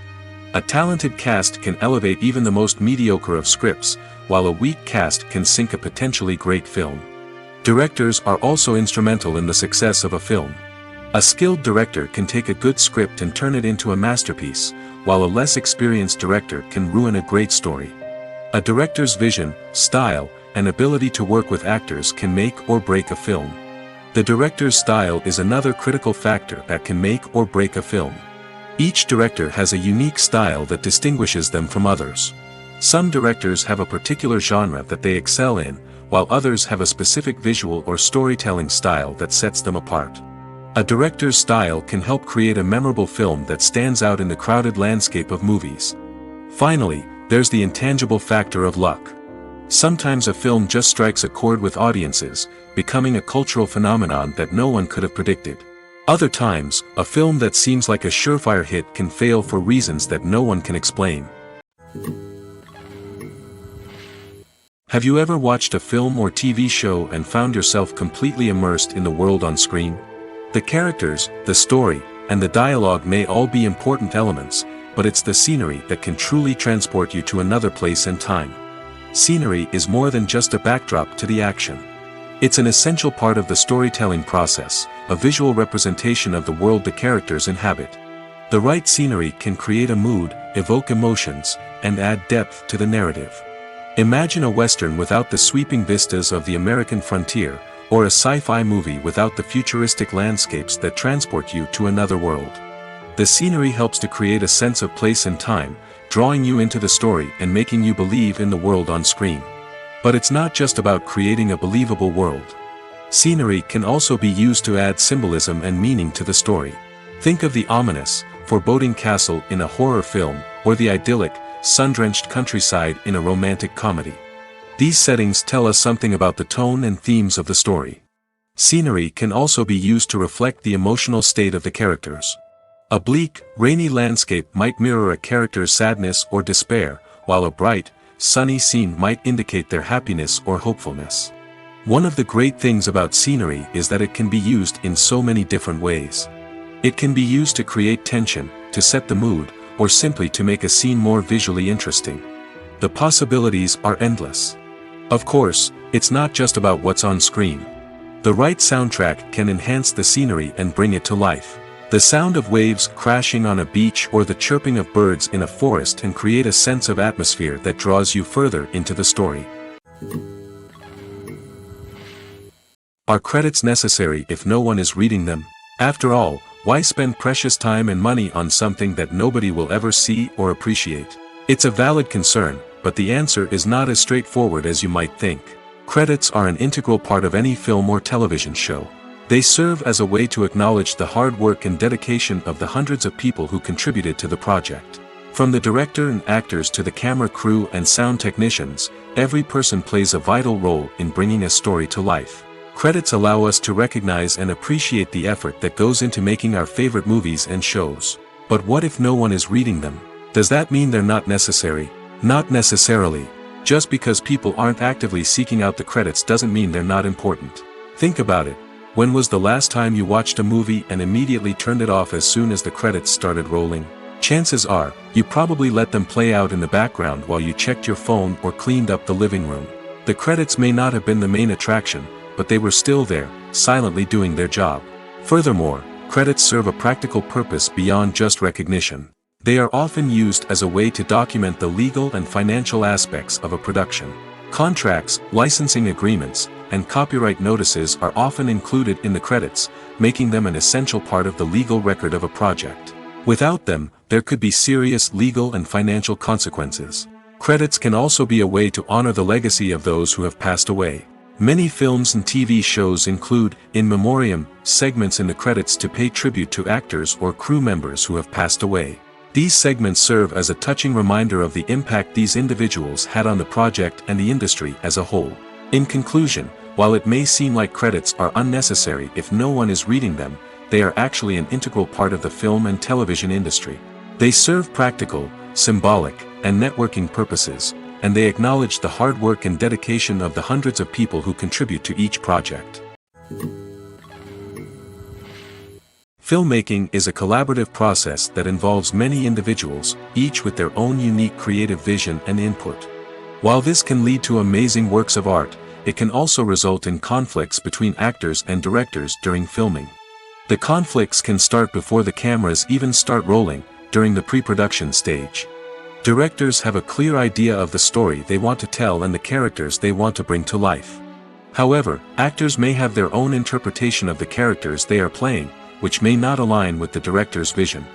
A talented cast can elevate even the most mediocre of scripts, while a weak cast can sink a potentially great film. Directors are also instrumental in the success of a film. A skilled director can take a good script and turn it into a masterpiece, while a less experienced director can ruin a great story. A director's vision, style, and ability to work with actors can make or break a film. The director's style is another critical factor that can make or break a film. Each director has a unique style that distinguishes them from others. Some directors have a particular genre that they excel in, while others have a specific visual or storytelling style that sets them apart. A director's style can help create a memorable film that stands out in the crowded landscape of movies. Finally, there's the intangible factor of luck. Sometimes a film just strikes a chord with audiences, becoming a cultural phenomenon that no one could have predicted. Other times, a film that seems like a surefire hit can fail for reasons that no one can explain. Have you ever watched a film or TV show and found yourself completely immersed in the world on screen? The characters, the story, and the dialogue may all be important elements, but it's the scenery that can truly transport you to another place and time. Scenery is more than just a backdrop to the action. It's an essential part of the storytelling process, a visual representation of the world the characters inhabit. The right scenery can create a mood, evoke emotions, and add depth to the narrative. Imagine a Western without the sweeping vistas of the American frontier, or a sci-fi movie without the futuristic landscapes that transport you to another world. The scenery helps to create a sense of place and time, drawing you into the story and making you believe in the world on screen. But it's not just about creating a believable world. Scenery can also be used to add symbolism and meaning to the story. Think of the ominous, foreboding castle in a horror film, or the idyllic, sun-drenched countryside in a romantic comedy. These settings tell us something about the tone and themes of the story. Scenery can also be used to reflect the emotional state of the characters. A bleak, rainy landscape might mirror a character's sadness or despair, while a bright, sunny scene might indicate their happiness or hopefulness. One of the great things about scenery is that it can be used in so many different ways. It can be used to create tension, to set the mood, or simply to make a scene more visually interesting. The possibilities are endless. Of course, it's not just about what's on screen. The right soundtrack can enhance the scenery and bring it to life. The sound of waves crashing on a beach or the chirping of birds in a forest can create a sense of atmosphere that draws you further into the story. Are credits necessary if no one is reading them? After all, why spend precious time and money on something that nobody will ever see or appreciate? It's a valid concern, but the answer is not as straightforward as you might think. Credits are an integral part of any film or television show. They serve as a way to acknowledge the hard work and dedication of the hundreds of people who contributed to the project. From the director and actors to the camera crew and sound technicians, every person plays a vital role in bringing a story to life. Credits allow us to recognize and appreciate the effort that goes into making our favorite movies and shows. But what if no one is reading them? Does that mean they're not necessary? Not necessarily. Just because people aren't actively seeking out the credits doesn't mean they're not important. Think about it. When was the last time you watched a movie and immediately turned it off as soon as the credits started rolling? Chances are, you probably let them play out in the background while you checked your phone or cleaned up the living room. The credits may not have been the main attraction, but they were still there, silently doing their job. Furthermore, credits serve a practical purpose beyond just recognition. They are often used as a way to document the legal and financial aspects of a production. Contracts, licensing agreements, and copyright notices are often included in the credits, making them an essential part of the legal record of a project. Without them, there could be serious legal and financial consequences. Credits can also be a way to honor the legacy of those who have passed away. Many films and TV shows include, in memoriam, segments in the credits to pay tribute to actors or crew members who have passed away. These segments serve as a touching reminder of the impact these individuals had on the project and the industry as a whole. In conclusion, while it may seem like credits are unnecessary if no one is reading them, they are actually an integral part of the film and television industry. They serve practical, symbolic, and networking purposes, and they acknowledge the hard work and dedication of the hundreds of people who contribute to each project. Filmmaking is a collaborative process that involves many individuals, each with their own unique creative vision and input. While this can lead to amazing works of art, it can also result in conflicts between actors and directors during filming. The conflicts can start before the cameras even start rolling, during the pre-production stage. Directors have a clear idea of the story they want to tell and the characters they want to bring to life. However, actors may have their own interpretation of the characters they are playing, which may not align with the director's vision.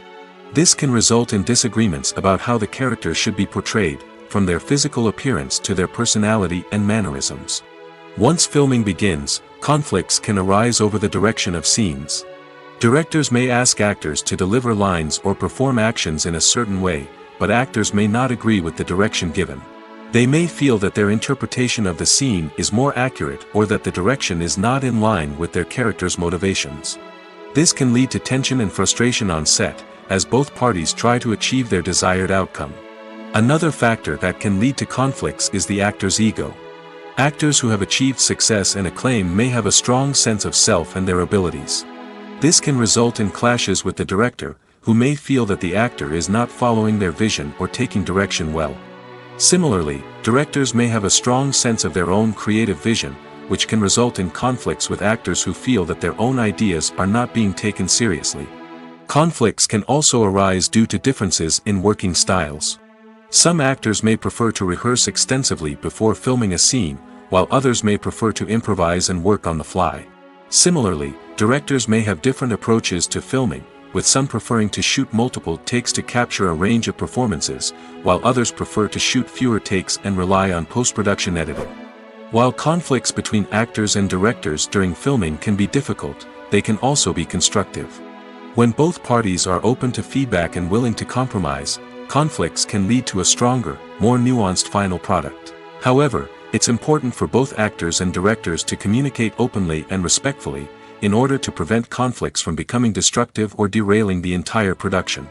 This can result in disagreements about how the characters should be portrayed, from their physical appearance to their personality and mannerisms. Once filming begins, conflicts can arise over the direction of scenes. Directors may ask actors to deliver lines or perform actions in a certain way, but actors may not agree with the direction given. They may feel that their interpretation of the scene is more accurate or that the direction is not in line with their character's motivations. This can lead to tension and frustration on set, as both parties try to achieve their desired outcome. Another factor that can lead to conflicts is the actor's ego. Actors who have achieved success and acclaim may have a strong sense of self and their abilities. This can result in clashes with the director, who may feel that the actor is not following their vision or taking direction well. Similarly, directors may have a strong sense of their own creative vision, which can result in conflicts with actors who feel that their own ideas are not being taken seriously. Conflicts can also arise due to differences in working styles. Some actors may prefer to rehearse extensively before filming a scene, while others may prefer to improvise and work on the fly. Similarly, directors may have different approaches to filming, with some preferring to shoot multiple takes to capture a range of performances, while others prefer to shoot fewer takes and rely on post-production editing. While conflicts between actors and directors during filming can be difficult, they can also be constructive. When both parties are open to feedback and willing to compromise, conflicts can lead to a stronger, more nuanced final product. However, it's important for both actors and directors to communicate openly and respectfully, in order to prevent conflicts from becoming destructive or derailing the entire production.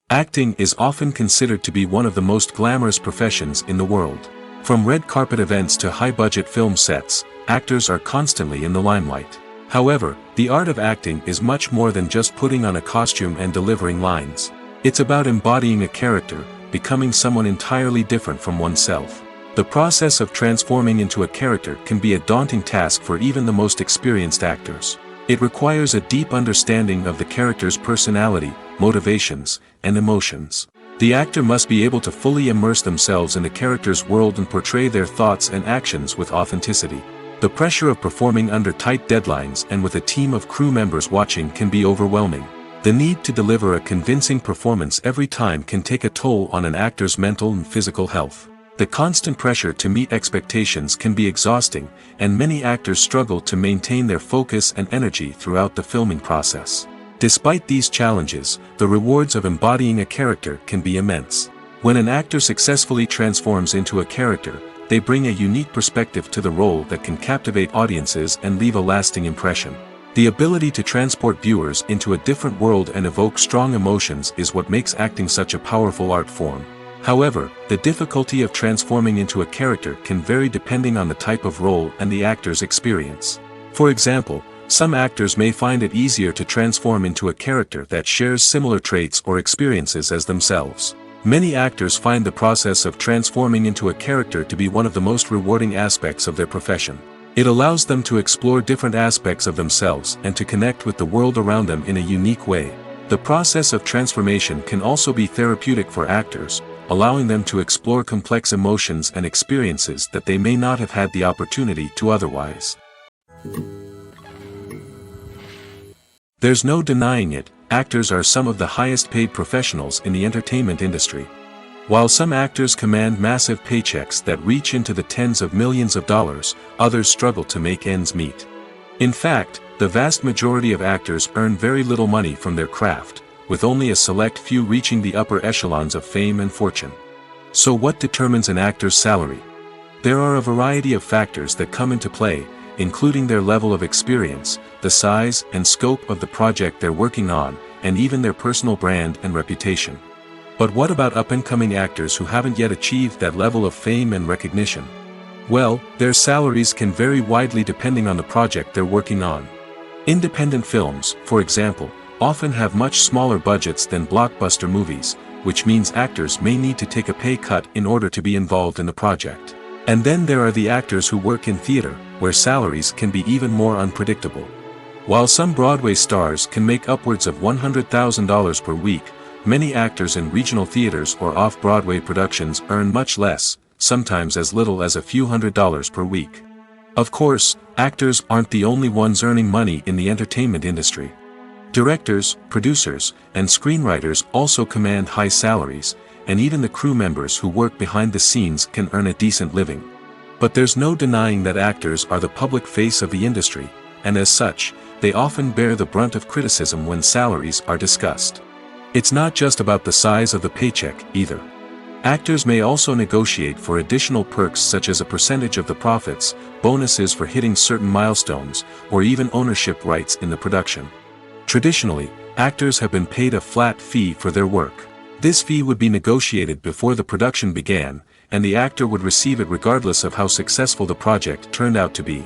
Acting is often considered to be one of the most glamorous professions in the world. From red carpet events to high-budget film sets, actors are constantly in the limelight. However, the art of acting is much more than just putting on a costume and delivering lines. It's about embodying a character, becoming someone entirely different from oneself. The process of transforming into a character can be a daunting task for even the most experienced actors. It requires a deep understanding of the character's personality, motivations, and emotions. The actor must be able to fully immerse themselves in the character's world and portray their thoughts and actions with authenticity. The pressure of performing under tight deadlines and with a team of crew members watching can be overwhelming. The need to deliver a convincing performance every time can take a toll on an actor's mental and physical health. The constant pressure to meet expectations can be exhausting, and many actors struggle to maintain their focus and energy throughout the filming process. Despite these challenges, the rewards of embodying a character can be immense. When an actor successfully transforms into a character, they bring a unique perspective to the role that can captivate audiences and leave a lasting impression. The ability to transport viewers into a different world and evoke strong emotions is what makes acting such a powerful art form. However, the difficulty of transforming into a character can vary depending on the type of role and the actor's experience. For example, some actors may find it easier to transform into a character that shares similar traits or experiences as themselves. Many actors find the process of transforming into a character to be one of the most rewarding aspects of their profession. It allows them to explore different aspects of themselves and to connect with the world around them in a unique way. The process of transformation can also be therapeutic for actors, allowing them to explore complex emotions and experiences that they may not have had the opportunity to otherwise. There's no denying it, actors are some of the highest paid professionals in the entertainment industry. While some actors command massive paychecks that reach into the tens of millions of dollars, others struggle to make ends meet. In fact, the vast majority of actors earn very little money from their craft, with only a select few reaching the upper echelons of fame and fortune. So what determines an actor's salary? There are a variety of factors that come into play, including their level of experience, the size and scope of the project they're working on, and even their personal brand and reputation. But what about up-and-coming actors who haven't yet achieved that level of fame and recognition? Well, their salaries can vary widely depending on the project they're working on. Independent films, for example, often have much smaller budgets than blockbuster movies, which means actors may need to take a pay cut in order to be involved in the project. And then there are the actors who work in theater, where salaries can be even more unpredictable. While some Broadway stars can make upwards of $100,000 per week, many actors in regional theaters or off-Broadway productions earn much less, sometimes as little as a few $100s per week. Of course, actors aren't the only ones earning money in the entertainment industry. Directors, producers, and screenwriters also command high salaries, and even the crew members who work behind the scenes can earn a decent living. But there's no denying that actors are the public face of the industry, and as such, they often bear the brunt of criticism when salaries are discussed. It's not just about the size of the paycheck, either. Actors may also negotiate for additional perks such as a percentage of the profits, bonuses for hitting certain milestones, or even ownership rights in the production. Traditionally, actors have been paid a flat fee for their work. This fee would be negotiated before the production began, and the actor would receive it regardless of how successful the project turned out to be.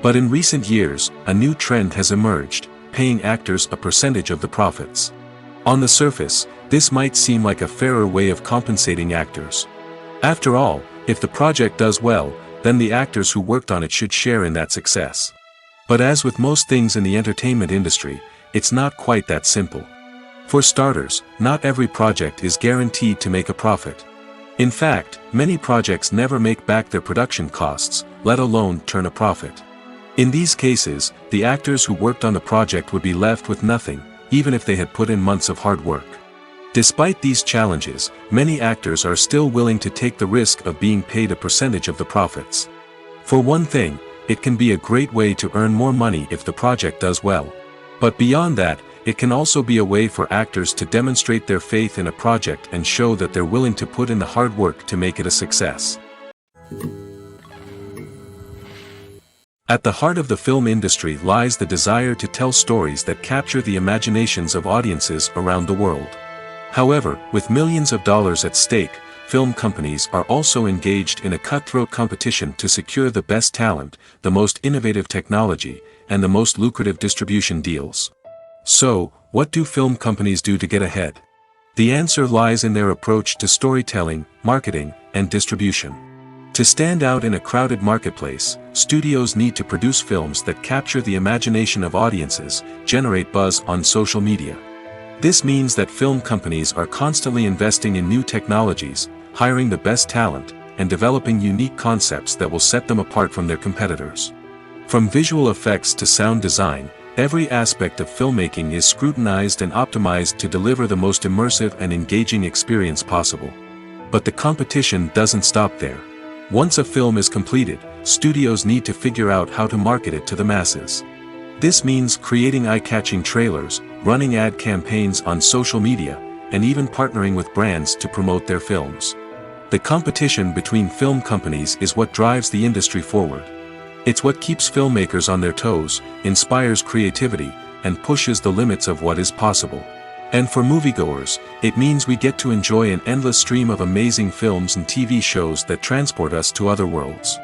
But in recent years, a new trend has emerged, paying actors a percentage of the profits. On the surface, this might seem like a fairer way of compensating actors. After all, if the project does well, then the actors who worked on it should share in that success. But as with most things in the entertainment industry, it's not quite that simple. For starters, not every project is guaranteed to make a profit. In fact, many projects never make back their production costs, let alone turn a profit. In these cases, the actors who worked on the project would be left with nothing, even if they had put in months of hard work. Despite these challenges, many actors are still willing to take the risk of being paid a percentage of the profits. For one thing, it can be a great way to earn more money if the project does well. But beyond that, it can also be a way for actors to demonstrate their faith in a project and show that they're willing to put in the hard work to make it a success. At the heart of the film industry lies the desire to tell stories that capture the imaginations of audiences around the world. However, with millions of dollars at stake, film companies are also engaged in a cutthroat competition to secure the best talent, the most innovative technology, and the most lucrative distribution deals. So, what do film companies do to get ahead? The answer lies in their approach to storytelling, marketing, and distribution. To stand out in a crowded marketplace, studios need to produce films that capture the imagination of audiences, generate buzz on social media. This means that film companies are constantly investing in new technologies, hiring the best talent, and developing unique concepts that will set them apart from their competitors. From visual effects to sound design, every aspect of filmmaking is scrutinized and optimized to deliver the most immersive and engaging experience possible. But the competition doesn't stop there. Once a film is completed, studios need to figure out how to market it to the masses. This means creating eye-catching trailers, running ad campaigns on social media, and even partnering with brands to promote their films. The competition between film companies is what drives the industry forward. It's what keeps filmmakers on their toes, inspires creativity, and pushes the limits of what is possible. And for moviegoers, it means we get to enjoy an endless stream of amazing films and TV shows that transport us to other worlds.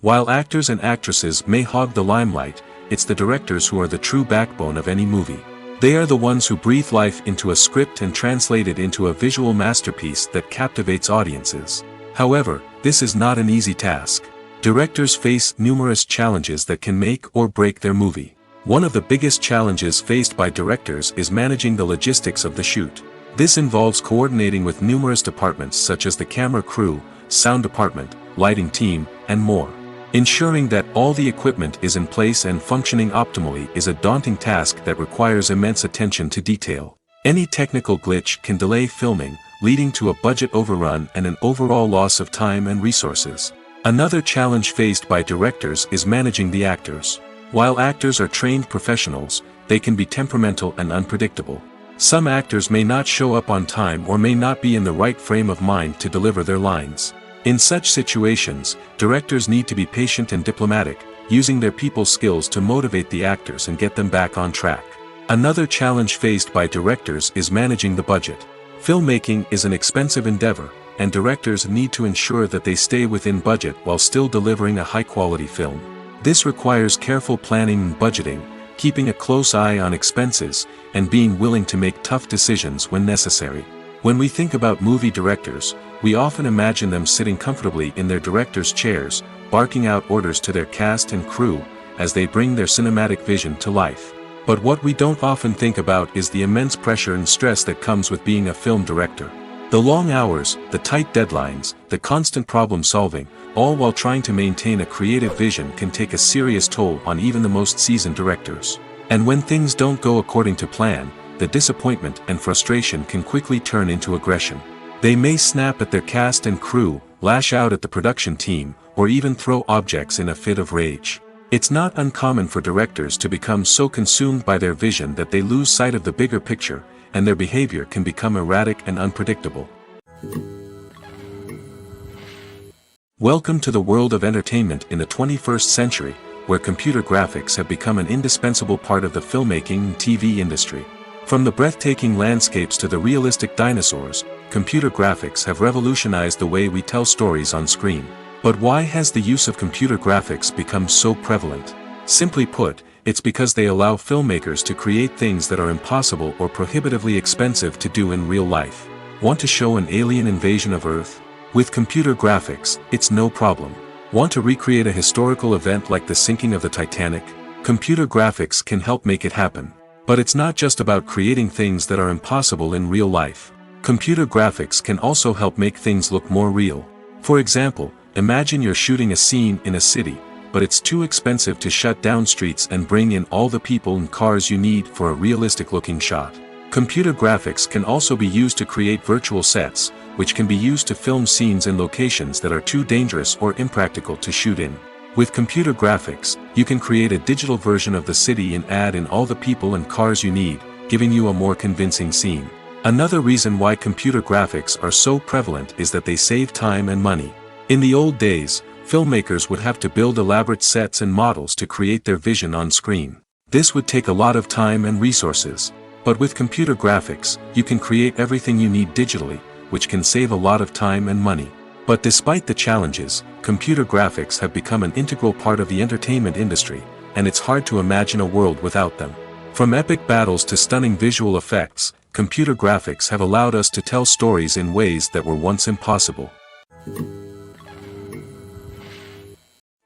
While actors and actresses may hog the limelight, it's the directors who are the true backbone of any movie. They are the ones who breathe life into a script and translate it into a visual masterpiece that captivates audiences. However, this is not an easy task. Directors face numerous challenges that can make or break their movie. One of the biggest challenges faced by directors is managing the logistics of the shoot. This involves coordinating with numerous departments such as the camera crew, sound department, lighting team, and more. Ensuring that all the equipment is in place and functioning optimally is a daunting task that requires immense attention to detail. Any technical glitch can delay filming, leading to a budget overrun and an overall loss of time and resources. Another challenge faced by directors is managing the actors. While actors are trained professionals, they can be temperamental and unpredictable. Some actors may not show up on time or may not be in the right frame of mind to deliver their lines. In such situations, directors need to be patient and diplomatic, using their people skills to motivate the actors and get them back on track. Another challenge faced by directors is managing the budget. Filmmaking is an expensive endeavor, and directors need to ensure that they stay within budget while still delivering a high-quality film. This requires careful planning and budgeting, keeping a close eye on expenses, and being willing to make tough decisions when necessary. When we think about movie directors, we often imagine them sitting comfortably in their director's chairs, barking out orders to their cast and crew, as they bring their cinematic vision to life. But what we don't often think about is the immense pressure and stress that comes with being a film director. The long hours, the tight deadlines, the constant problem solving, all while trying to maintain a creative vision can take a serious toll on even the most seasoned directors. And when things don't go according to plan, the disappointment and frustration can quickly turn into aggression. They may snap at their cast and crew, lash out at the production team, or even throw objects in a fit of rage. It's not uncommon for directors to become so consumed by their vision that they lose sight of the bigger picture, and their behavior can become erratic and unpredictable. Welcome to the world of entertainment in the 21st century, where computer graphics have become an indispensable part of the filmmaking and TV industry. From the breathtaking landscapes to the realistic dinosaurs, computer graphics have revolutionized the way we tell stories on screen. But why has the use of computer graphics become so prevalent? Simply put, it's because they allow filmmakers to create things that are impossible or prohibitively expensive to do in real life. Want to show an alien invasion of Earth? With computer graphics, it's no problem. Want to recreate a historical event like the sinking of the Titanic? Computer graphics can help make it happen. But it's not just about creating things that are impossible in real life. Computer graphics can also help make things look more real. For example, imagine you're shooting a scene in a city, but it's too expensive to shut down streets and bring in all the people and cars you need for a realistic-looking shot. Computer graphics can also be used to create virtual sets, which can be used to film scenes in locations that are too dangerous or impractical to shoot in. With computer graphics, you can create a digital version of the city and add in all the people and cars you need, giving you a more convincing scene. Another reason why computer graphics are so prevalent is that they save time and money. In the old days, filmmakers would have to build elaborate sets and models to create their vision on screen. This would take a lot of time and resources. But with computer graphics, you can create everything you need digitally, which can save a lot of time and money. But despite the challenges, computer graphics have become an integral part of the entertainment industry, and it's hard to imagine a world without them. From epic battles to stunning visual effects, computer graphics have allowed us to tell stories in ways that were once impossible.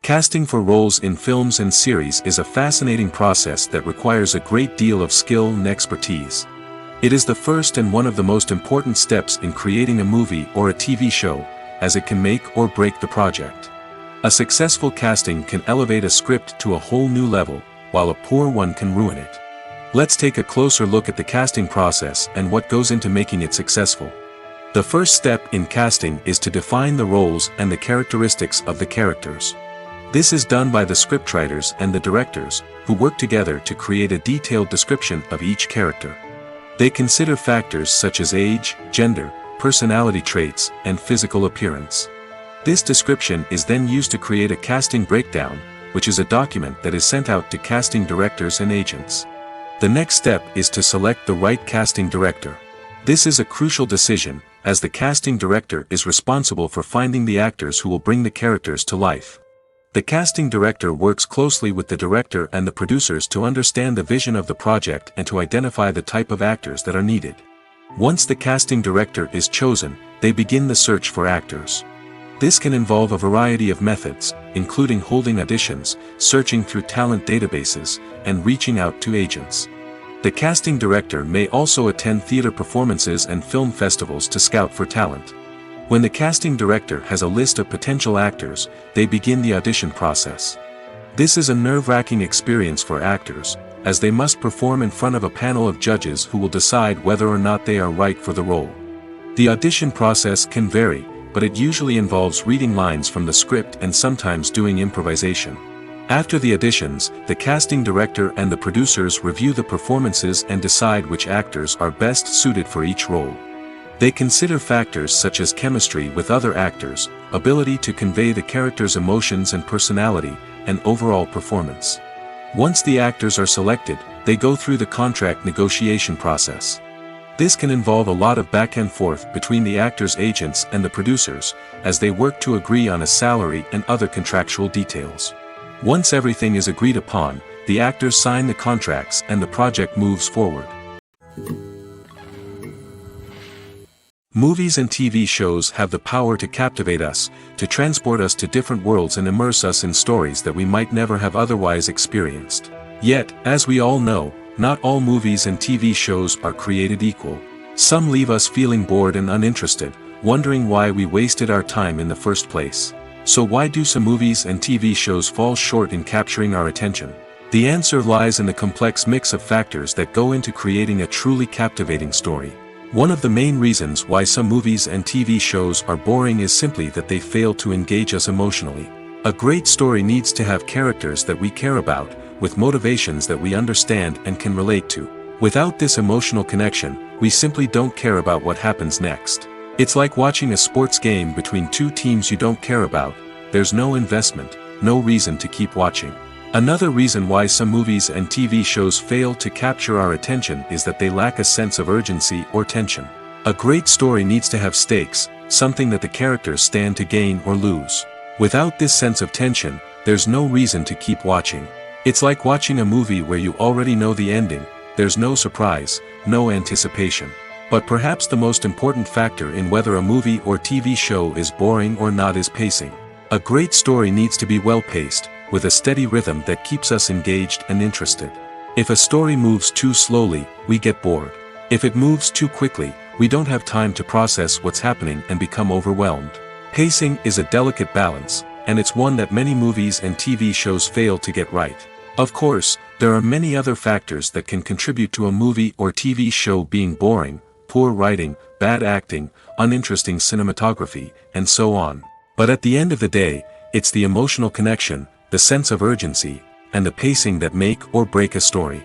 Casting for roles in films and series is a fascinating process that requires a great deal of skill and expertise. It is the first and one of the most important steps in creating a movie or a TV show, as it can make or break the project. A successful casting can elevate a script to a whole new level, while a poor one can ruin it. Let's take a closer look at the casting process and what goes into making it successful. The first step in casting is to define the roles and the characteristics of the characters. This is done by the scriptwriters and the directors, who work together to create a detailed description of each character. They consider factors such as age, gender, personality traits, and physical appearance. This description is then used to create a casting breakdown, which is a document that is sent out to casting directors and agents. The next step is to select the right casting director. This is a crucial decision, as the casting director is responsible for finding the actors who will bring the characters to life. The casting director works closely with the director and the producers to understand the vision of the project and to identify the type of actors that are needed. Once the casting director is chosen, they begin the search for actors. This can involve a variety of methods, including holding auditions, searching through talent databases, and reaching out to agents. The casting director may also attend theater performances and film festivals to scout for talent. When the casting director has a list of potential actors, they begin the audition process. This is a nerve-wracking experience for actors, as they must perform in front of a panel of judges who will decide whether or not they are right for the role. The audition process can vary, but it usually involves reading lines from the script and sometimes doing improvisation. After the auditions, the casting director and the producers review the performances and decide which actors are best suited for each role. They consider factors such as chemistry with other actors, ability to convey the character's emotions and personality, and overall performance. Once the actors are selected, they go through the contract negotiation process. This can involve a lot of back and forth between the actors' agents and the producers, as they work to agree on a salary and other contractual details. Once everything is agreed upon, the actors sign the contracts and the project moves forward. Movies and TV shows have the power to captivate us, to transport us to different worlds and immerse us in stories that we might never have otherwise experienced. Yet, as we all know, not all movies and TV shows are created equal. Some leave us feeling bored and uninterested, wondering why we wasted our time in the first place. So why do some movies and TV shows fall short in capturing our attention? The answer lies in the complex mix of factors that go into creating a truly captivating story. One of the main reasons why some movies and TV shows are boring is simply that they fail to engage us emotionally. A great story needs to have characters that we care about, with motivations that we understand and can relate to. Without this emotional connection, we simply don't care about what happens next. It's like watching a sports game between two teams you don't care about. There's no investment, no reason to keep watching. Another reason why some movies and TV shows fail to capture our attention is that they lack a sense of urgency or tension. A great story needs to have stakes, something that the characters stand to gain or lose. Without this sense of tension, there's no reason to keep watching. It's like watching a movie where you already know the ending, there's no surprise, no anticipation. But perhaps the most important factor in whether a movie or TV show is boring or not is pacing. A great story needs to be well-paced, with a steady rhythm that keeps us engaged and interested. If a story moves too slowly, we get bored. If it moves too quickly, we don't have time to process what's happening and become overwhelmed. Pacing is a delicate balance, and it's one that many movies and TV shows fail to get right. Of course, there are many other factors that can contribute to a movie or TV show being boring: poor writing, bad acting, uninteresting cinematography, and so on. But at the end of the day, it's the emotional connection, the sense of urgency, and the pacing that make or break a story.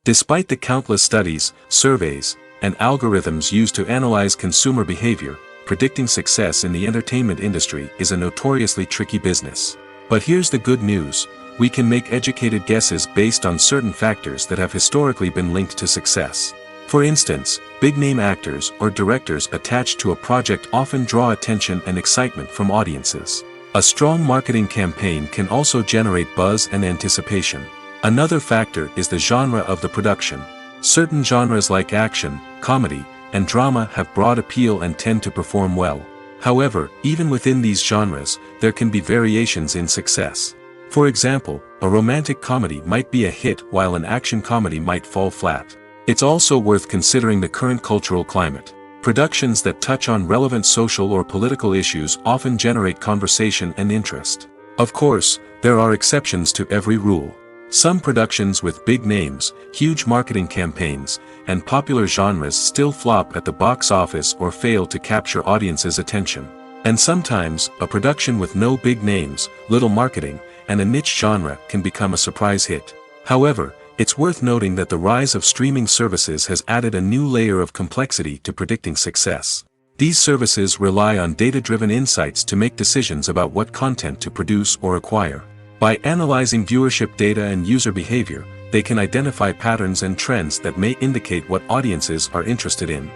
Despite the countless studies, surveys, and algorithms used to analyze consumer behavior, predicting success in the entertainment industry is a notoriously tricky business. But here's the good news: we can make educated guesses based on certain factors that have historically been linked to success. For instance, big-name actors or directors attached to a project often draw attention and excitement from audiences. A strong marketing campaign can also generate buzz and anticipation. Another factor is the genre of the production. Certain genres like action, comedy, and drama have broad appeal and tend to perform well. However, even within these genres, there can be variations in success. For example, a romantic comedy might be a hit while an action comedy might fall flat. It's also worth considering the current cultural climate. Productions that touch on relevant social or political issues often generate conversation and interest. Of course, there are exceptions to every rule. Some productions with big names, huge marketing campaigns, and popular genres still flop at the box office or fail to capture audiences' attention. And sometimes, a production with no big names, little marketing, and a niche genre can become a surprise hit. However, it's worth noting that the rise of streaming services has added a new layer of complexity to predicting success. These services rely on data-driven insights to make decisions about what content to produce or acquire. By analyzing viewership data and user behavior, they can identify patterns and trends that may indicate what audiences are interested in.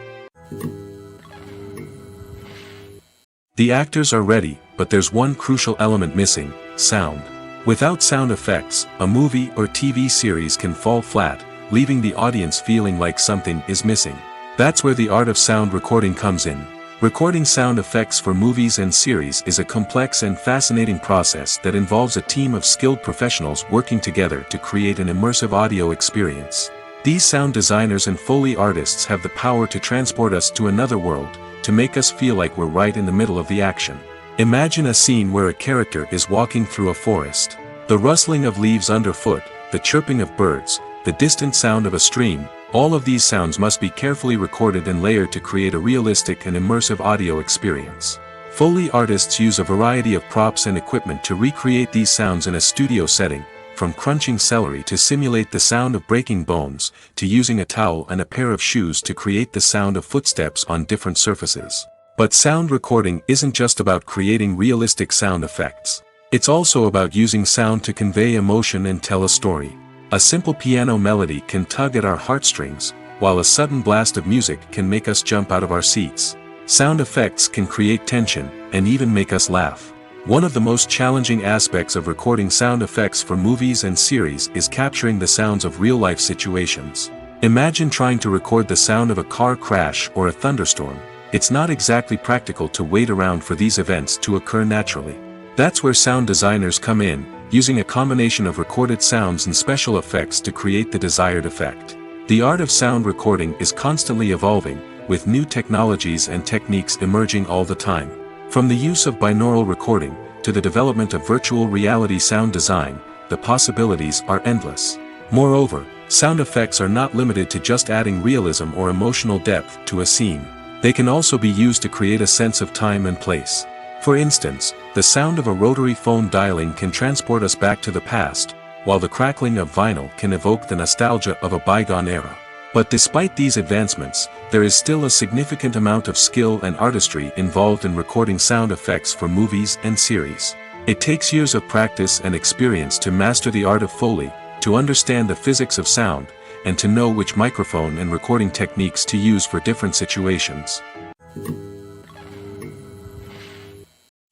The actors are ready, but there's one crucial element missing: sound. Without sound effects, a movie or TV series can fall flat, leaving the audience feeling like something is missing. That's where the art of sound recording comes in. Recording sound effects for movies and series is a complex and fascinating process that involves a team of skilled professionals working together to create an immersive audio experience. These sound designers and Foley artists have the power to transport us to another world, to make us feel like we're right in the middle of the action. Imagine a scene where a character is walking through a forest. The rustling of leaves underfoot, the chirping of birds, the distant sound of a stream, all of these sounds must be carefully recorded and layered to create a realistic and immersive audio experience. Foley artists use a variety of props and equipment to recreate these sounds in a studio setting, from crunching celery to simulate the sound of breaking bones, to using a towel and a pair of shoes to create the sound of footsteps on different surfaces. But sound recording isn't just about creating realistic sound effects. It's also about using sound to convey emotion and tell a story. A simple piano melody can tug at our heartstrings, while a sudden blast of music can make us jump out of our seats. Sound effects can create tension, and even make us laugh. One of the most challenging aspects of recording sound effects for movies and series is capturing the sounds of real-life situations. Imagine trying to record the sound of a car crash or a thunderstorm. It's not exactly practical to wait around for these events to occur naturally. That's where sound designers come in, using a combination of recorded sounds and special effects to create the desired effect. The art of sound recording is constantly evolving, with new technologies and techniques emerging all the time. From the use of binaural recording, to the development of virtual reality sound design, the possibilities are endless. Moreover, sound effects are not limited to just adding realism or emotional depth to a scene. They can also be used to create a sense of time and place. For instance, the sound of a rotary phone dialing can transport us back to the past, while the crackling of vinyl can evoke the nostalgia of a bygone era. But despite these advancements, there is still a significant amount of skill and artistry involved in recording sound effects for movies and series. It takes years of practice and experience to master the art of Foley, to understand the physics of sound, and to know which microphone and recording techniques to use for different situations.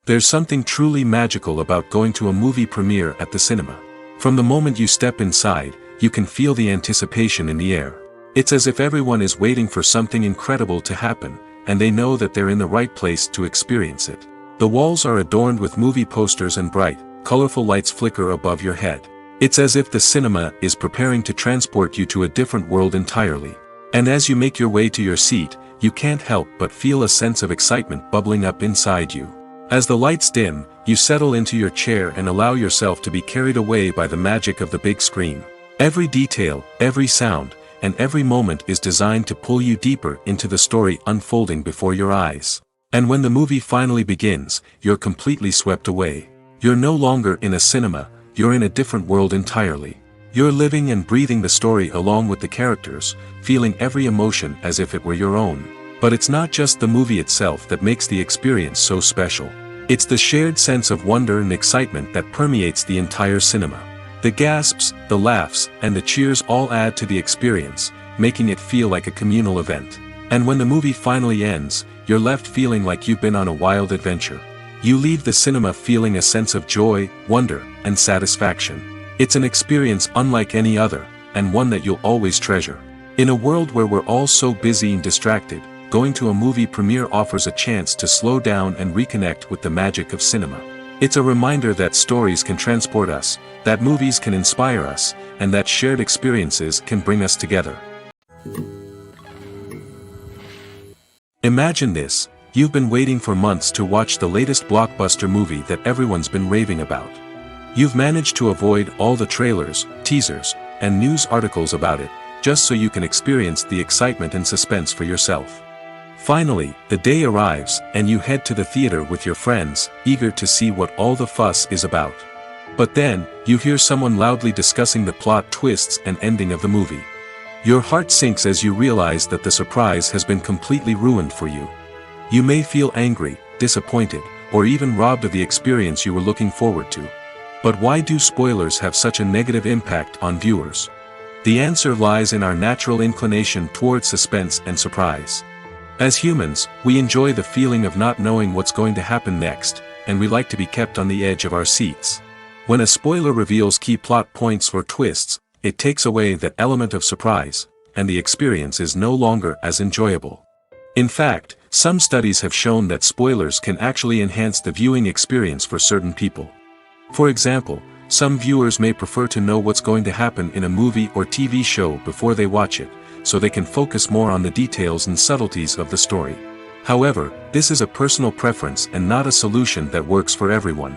There's something truly magical about going to a movie premiere at the cinema. From the moment you step inside, you can feel the anticipation in the air. It's as if everyone is waiting for something incredible to happen, and they know that they're in the right place to experience it. The walls are adorned with movie posters and bright, colorful lights flicker above your head. It's as if the cinema is preparing to transport you to a different world entirely. And as you make your way to your seat, you can't help but feel a sense of excitement bubbling up inside you. As the lights dim, you settle into your chair and allow yourself to be carried away by the magic of the big screen. Every detail, every sound, and every moment is designed to pull you deeper into the story unfolding before your eyes. And when the movie finally begins, you're completely swept away. You're no longer in a cinema, you're in a different world entirely. You're living and breathing the story along with the characters, feeling every emotion as if it were your own. But it's not just the movie itself that makes the experience so special. It's the shared sense of wonder and excitement that permeates the entire cinema. The gasps, the laughs, and the cheers all add to the experience, making it feel like a communal event. And when the movie finally ends, you're left feeling like you've been on a wild adventure. You leave the cinema feeling a sense of joy, wonder, and satisfaction. It's an experience unlike any other, and one that you'll always treasure. In a world where we're all so busy and distracted, going to a movie premiere offers a chance to slow down and reconnect with the magic of cinema. It's a reminder that stories can transport us, that movies can inspire us, and that shared experiences can bring us together. Imagine this: you've been waiting for months to watch the latest blockbuster movie that everyone's been raving about. You've managed to avoid all the trailers, teasers, and news articles about it, just so you can experience the excitement and suspense for yourself. Finally, the day arrives, and you head to the theater with your friends, eager to see what all the fuss is about. But then, you hear someone loudly discussing the plot twists and ending of the movie. Your heart sinks as you realize that the surprise has been completely ruined for you. You may feel angry, disappointed, or even robbed of the experience you were looking forward to. But why do spoilers have such a negative impact on viewers? The answer lies in our natural inclination towards suspense and surprise. As humans, we enjoy the feeling of not knowing what's going to happen next, and we like to be kept on the edge of our seats. When a spoiler reveals key plot points or twists, it takes away that element of surprise, and the experience is no longer as enjoyable. In fact, some studies have shown that spoilers can actually enhance the viewing experience for certain people. For example, some viewers may prefer to know what's going to happen in a movie or TV show before they watch it, so they can focus more on the details and subtleties of the story. However, this is a personal preference and not a solution that works for everyone.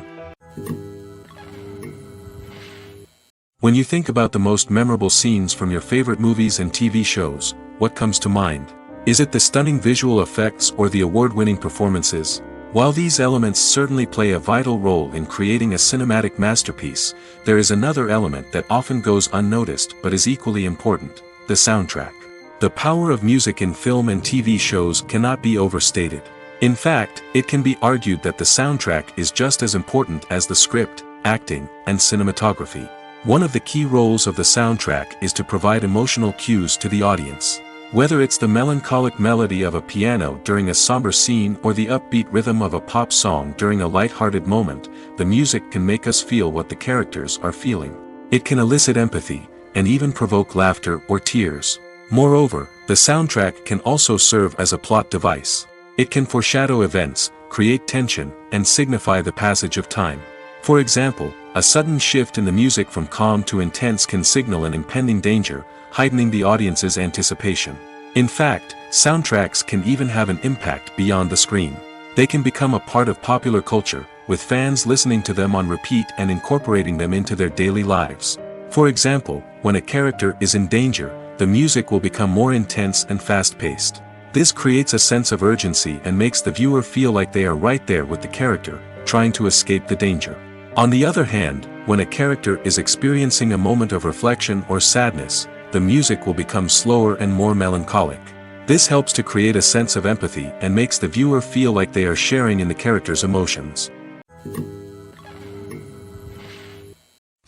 When you think about the most memorable scenes from your favorite movies and TV shows, what comes to mind? Is it the stunning visual effects or the award-winning performances? While these elements certainly play a vital role in creating a cinematic masterpiece, there is another element that often goes unnoticed but is equally important: the soundtrack. The power of music in film and TV shows cannot be overstated. In fact, it can be argued that the soundtrack is just as important as the script, acting, and cinematography. One of the key roles of the soundtrack is to provide emotional cues to the audience. Whether it's the melancholic melody of a piano during a somber scene or the upbeat rhythm of a pop song during a light-hearted moment, the music can make us feel what the characters are feeling. It can elicit empathy, and even provoke laughter or tears. Moreover, the soundtrack can also serve as a plot device. It can foreshadow events, create tension, and signify the passage of time. For example, a sudden shift in the music from calm to intense can signal an impending danger, heightening the audience's anticipation. In fact, soundtracks can even have an impact beyond the screen. They can become a part of popular culture, with fans listening to them on repeat and incorporating them into their daily lives. For example, when a character is in danger, the music will become more intense and fast-paced. This creates a sense of urgency and makes the viewer feel like they are right there with the character, trying to escape the danger. On the other hand, when a character is experiencing a moment of reflection or sadness, the music will become slower and more melancholic. This helps to create a sense of empathy and makes the viewer feel like they are sharing in the character's emotions.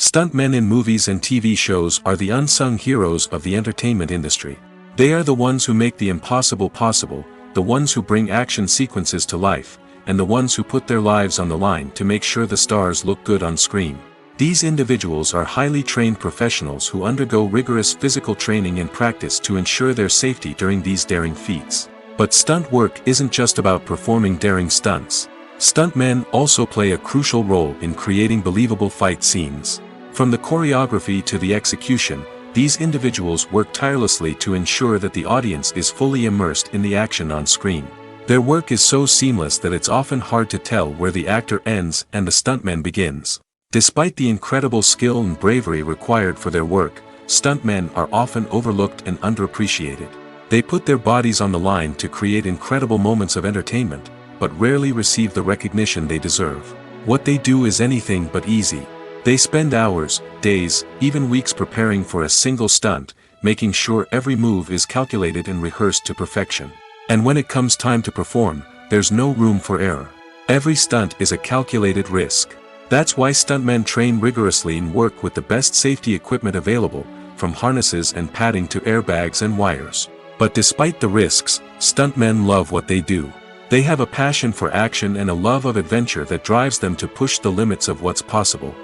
Stuntmen in movies and TV shows are the unsung heroes of the entertainment industry. They are the ones who make the impossible possible, the ones who bring action sequences to life, and the ones who put their lives on the line to make sure the stars look good on screen. These individuals are highly trained professionals who undergo rigorous physical training and practice to ensure their safety during these daring feats. But stunt work isn't just about performing daring stunts. Stuntmen also play a crucial role in creating believable fight scenes. From the choreography to the execution, these individuals work tirelessly to ensure that the audience is fully immersed in the action on screen. Their work is so seamless that it's often hard to tell where the actor ends and the stuntman begins. Despite the incredible skill and bravery required for their work, stuntmen are often overlooked and underappreciated. They put their bodies on the line to create incredible moments of entertainment, but rarely receive the recognition they deserve. What they do is anything but easy. They spend hours, days, even weeks preparing for a single stunt, making sure every move is calculated and rehearsed to perfection. And when it comes time to perform, there's no room for error. Every stunt is a calculated risk. That's why stuntmen train rigorously and work with the best safety equipment available, from harnesses and padding to airbags and wires. But despite the risks, stuntmen love what they do. They have a passion for action and a love of adventure that drives them to push the limits of what's possible.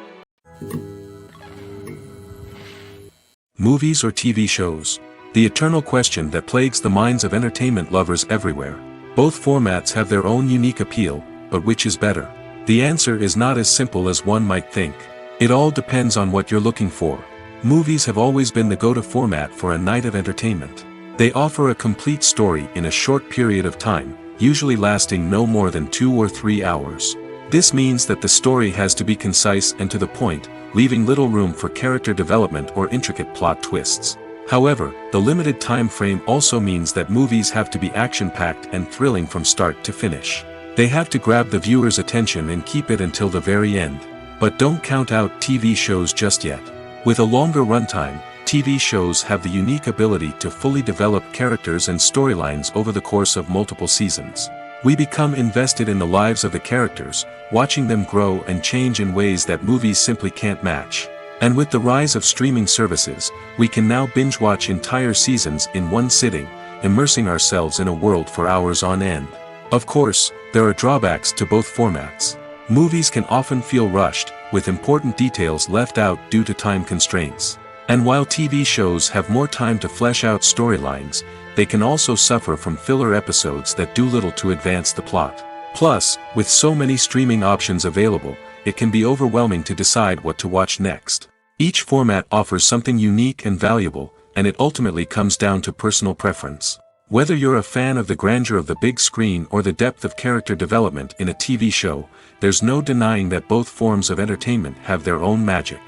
Movies or TV shows? The eternal question that plagues the minds of entertainment lovers everywhere. Both formats have their own unique appeal, but which is better? The answer is not as simple as one might think. It all depends on what you're looking for. Movies have always been the go-to format for a night of entertainment. They offer a complete story in a short period of time, usually lasting no more than 2 or 3 hours. This means that the story has to be concise and to the point, leaving little room for character development or intricate plot twists. However, the limited time frame also means that movies have to be action-packed and thrilling from start to finish. They have to grab the viewer's attention and keep it until the very end. But don't count out TV shows just yet. With a longer runtime, TV shows have the unique ability to fully develop characters and storylines over the course of multiple seasons. We become invested in the lives of the characters, watching them grow and change in ways that movies simply can't match. And with the rise of streaming services, we can now binge-watch entire seasons in one sitting, immersing ourselves in a world for hours on end. Of course, there are drawbacks to both formats. Movies can often feel rushed, with important details left out due to time constraints. And while TV shows have more time to flesh out storylines, they can also suffer from filler episodes that do little to advance the plot. Plus, with so many streaming options available, it can be overwhelming to decide what to watch next. Each format offers something unique and valuable, and it ultimately comes down to personal preference. Whether you're a fan of the grandeur of the big screen or the depth of character development in a TV show, there's no denying that both forms of entertainment have their own magic.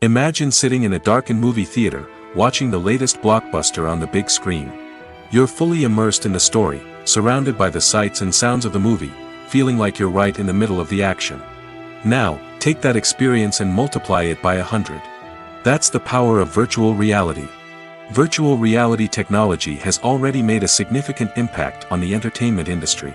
Imagine sitting in a darkened movie theater, watching the latest blockbuster on the big screen. You're fully immersed in the story, surrounded by the sights and sounds of the movie, feeling like you're right in the middle of the action. Now, take that experience and multiply it by 100. That's the power of virtual reality. Virtual reality technology has already made a significant impact on the entertainment industry.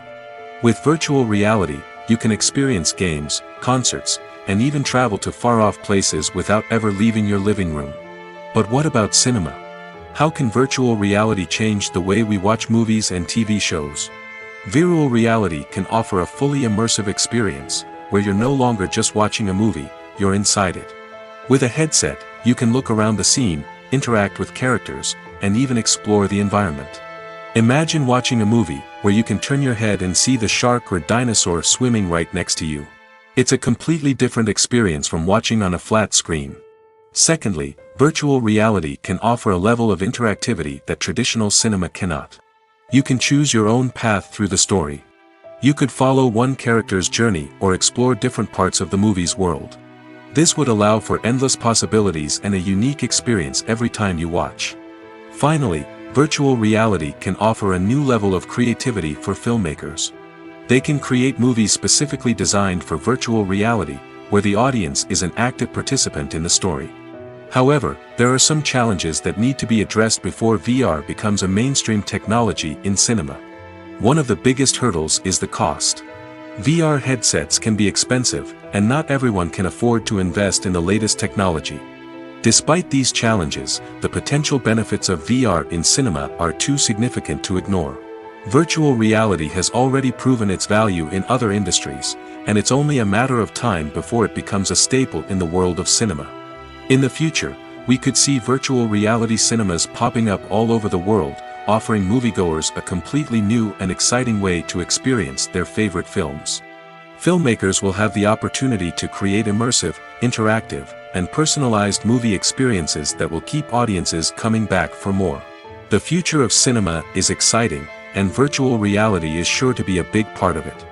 With virtual reality, you can experience games, concerts, and even travel to far-off places without ever leaving your living room. But what about cinema? How can virtual reality change the way we watch movies and TV shows? Virtual reality can offer a fully immersive experience, where you're no longer just watching a movie, you're inside it. With a headset, you can look around the scene, interact with characters, and even explore the environment. Imagine watching a movie where you can turn your head and see the shark or dinosaur swimming right next to you. It's a completely different experience from watching on a flat screen. Secondly, virtual reality can offer a level of interactivity that traditional cinema cannot. You can choose your own path through the story. You could follow one character's journey or explore different parts of the movie's world. This would allow for endless possibilities and a unique experience every time you watch. Finally, virtual reality can offer a new level of creativity for filmmakers. They can create movies specifically designed for virtual reality, where the audience is an active participant in the story. However, there are some challenges that need to be addressed before VR becomes a mainstream technology in cinema. One of the biggest hurdles is the cost. VR headsets can be expensive, and not everyone can afford to invest in the latest technology. Despite these challenges, the potential benefits of VR in cinema are too significant to ignore. Virtual reality has already proven its value in other industries, and it's only a matter of time before it becomes a staple in the world of cinema. In the future, we could see virtual reality cinemas popping up all over the world, offering moviegoers a completely new and exciting way to experience their favorite films. Filmmakers will have the opportunity to create immersive, interactive, and personalized movie experiences that will keep audiences coming back for more. The future of cinema is exciting, and virtual reality is sure to be a big part of it.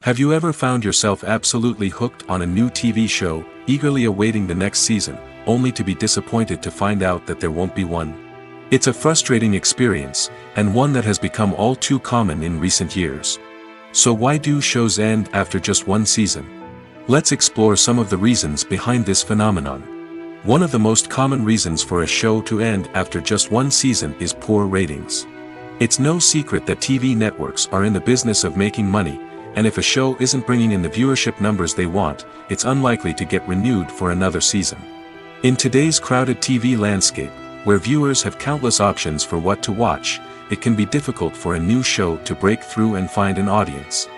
Have you ever found yourself absolutely hooked on a new TV show, eagerly awaiting the next season, only to be disappointed to find out that there won't be one? It's a frustrating experience, and one that has become all too common in recent years. So why do shows end after just one season? Let's explore some of the reasons behind this phenomenon. One of the most common reasons for a show to end after just one season is poor ratings. It's no secret that TV networks are in the business of making money, and if a show isn't bringing in the viewership numbers they want, it's unlikely to get renewed for another season. In today's crowded TV landscape, where viewers have countless options for what to watch, it can be difficult for a new show to break through and find an audience.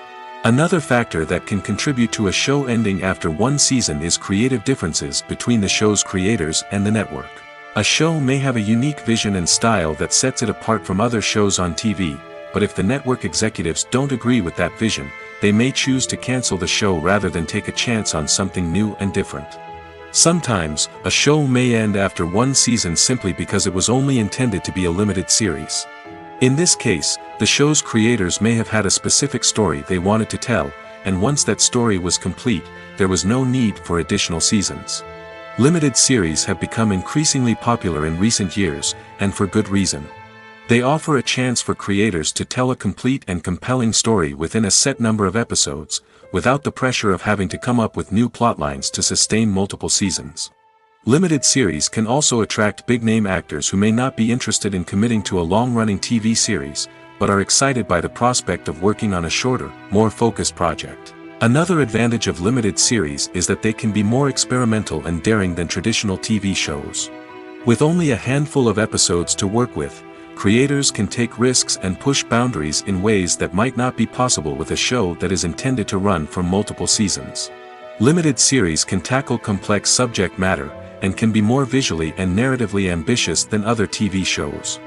Another factor that can contribute to a show ending after one season is creative differences between the show's creators and the network. A show may have a unique vision and style that sets it apart from other shows on TV, but if the network executives don't agree with that vision, they may choose to cancel the show rather than take a chance on something new and different. Sometimes, a show may end after one season simply because it was only intended to be a limited series. In this case, the show's creators may have had a specific story they wanted to tell, and once that story was complete, there was no need for additional seasons. Limited series have become increasingly popular in recent years, and for good reason. They offer a chance for creators to tell a complete and compelling story within a set number of episodes, without the pressure of having to come up with new plotlines to sustain multiple seasons. Limited series can also attract big-name actors who may not be interested in committing to a long-running TV series, but are excited by the prospect of working on a shorter, more focused project. Another advantage of limited series is that they can be more experimental and daring than traditional TV shows. With only a handful of episodes to work with, creators can take risks and push boundaries in ways that might not be possible with a show that is intended to run for multiple seasons. Limited series can tackle complex subject matter, and can be more visually and narratively ambitious than other TV shows.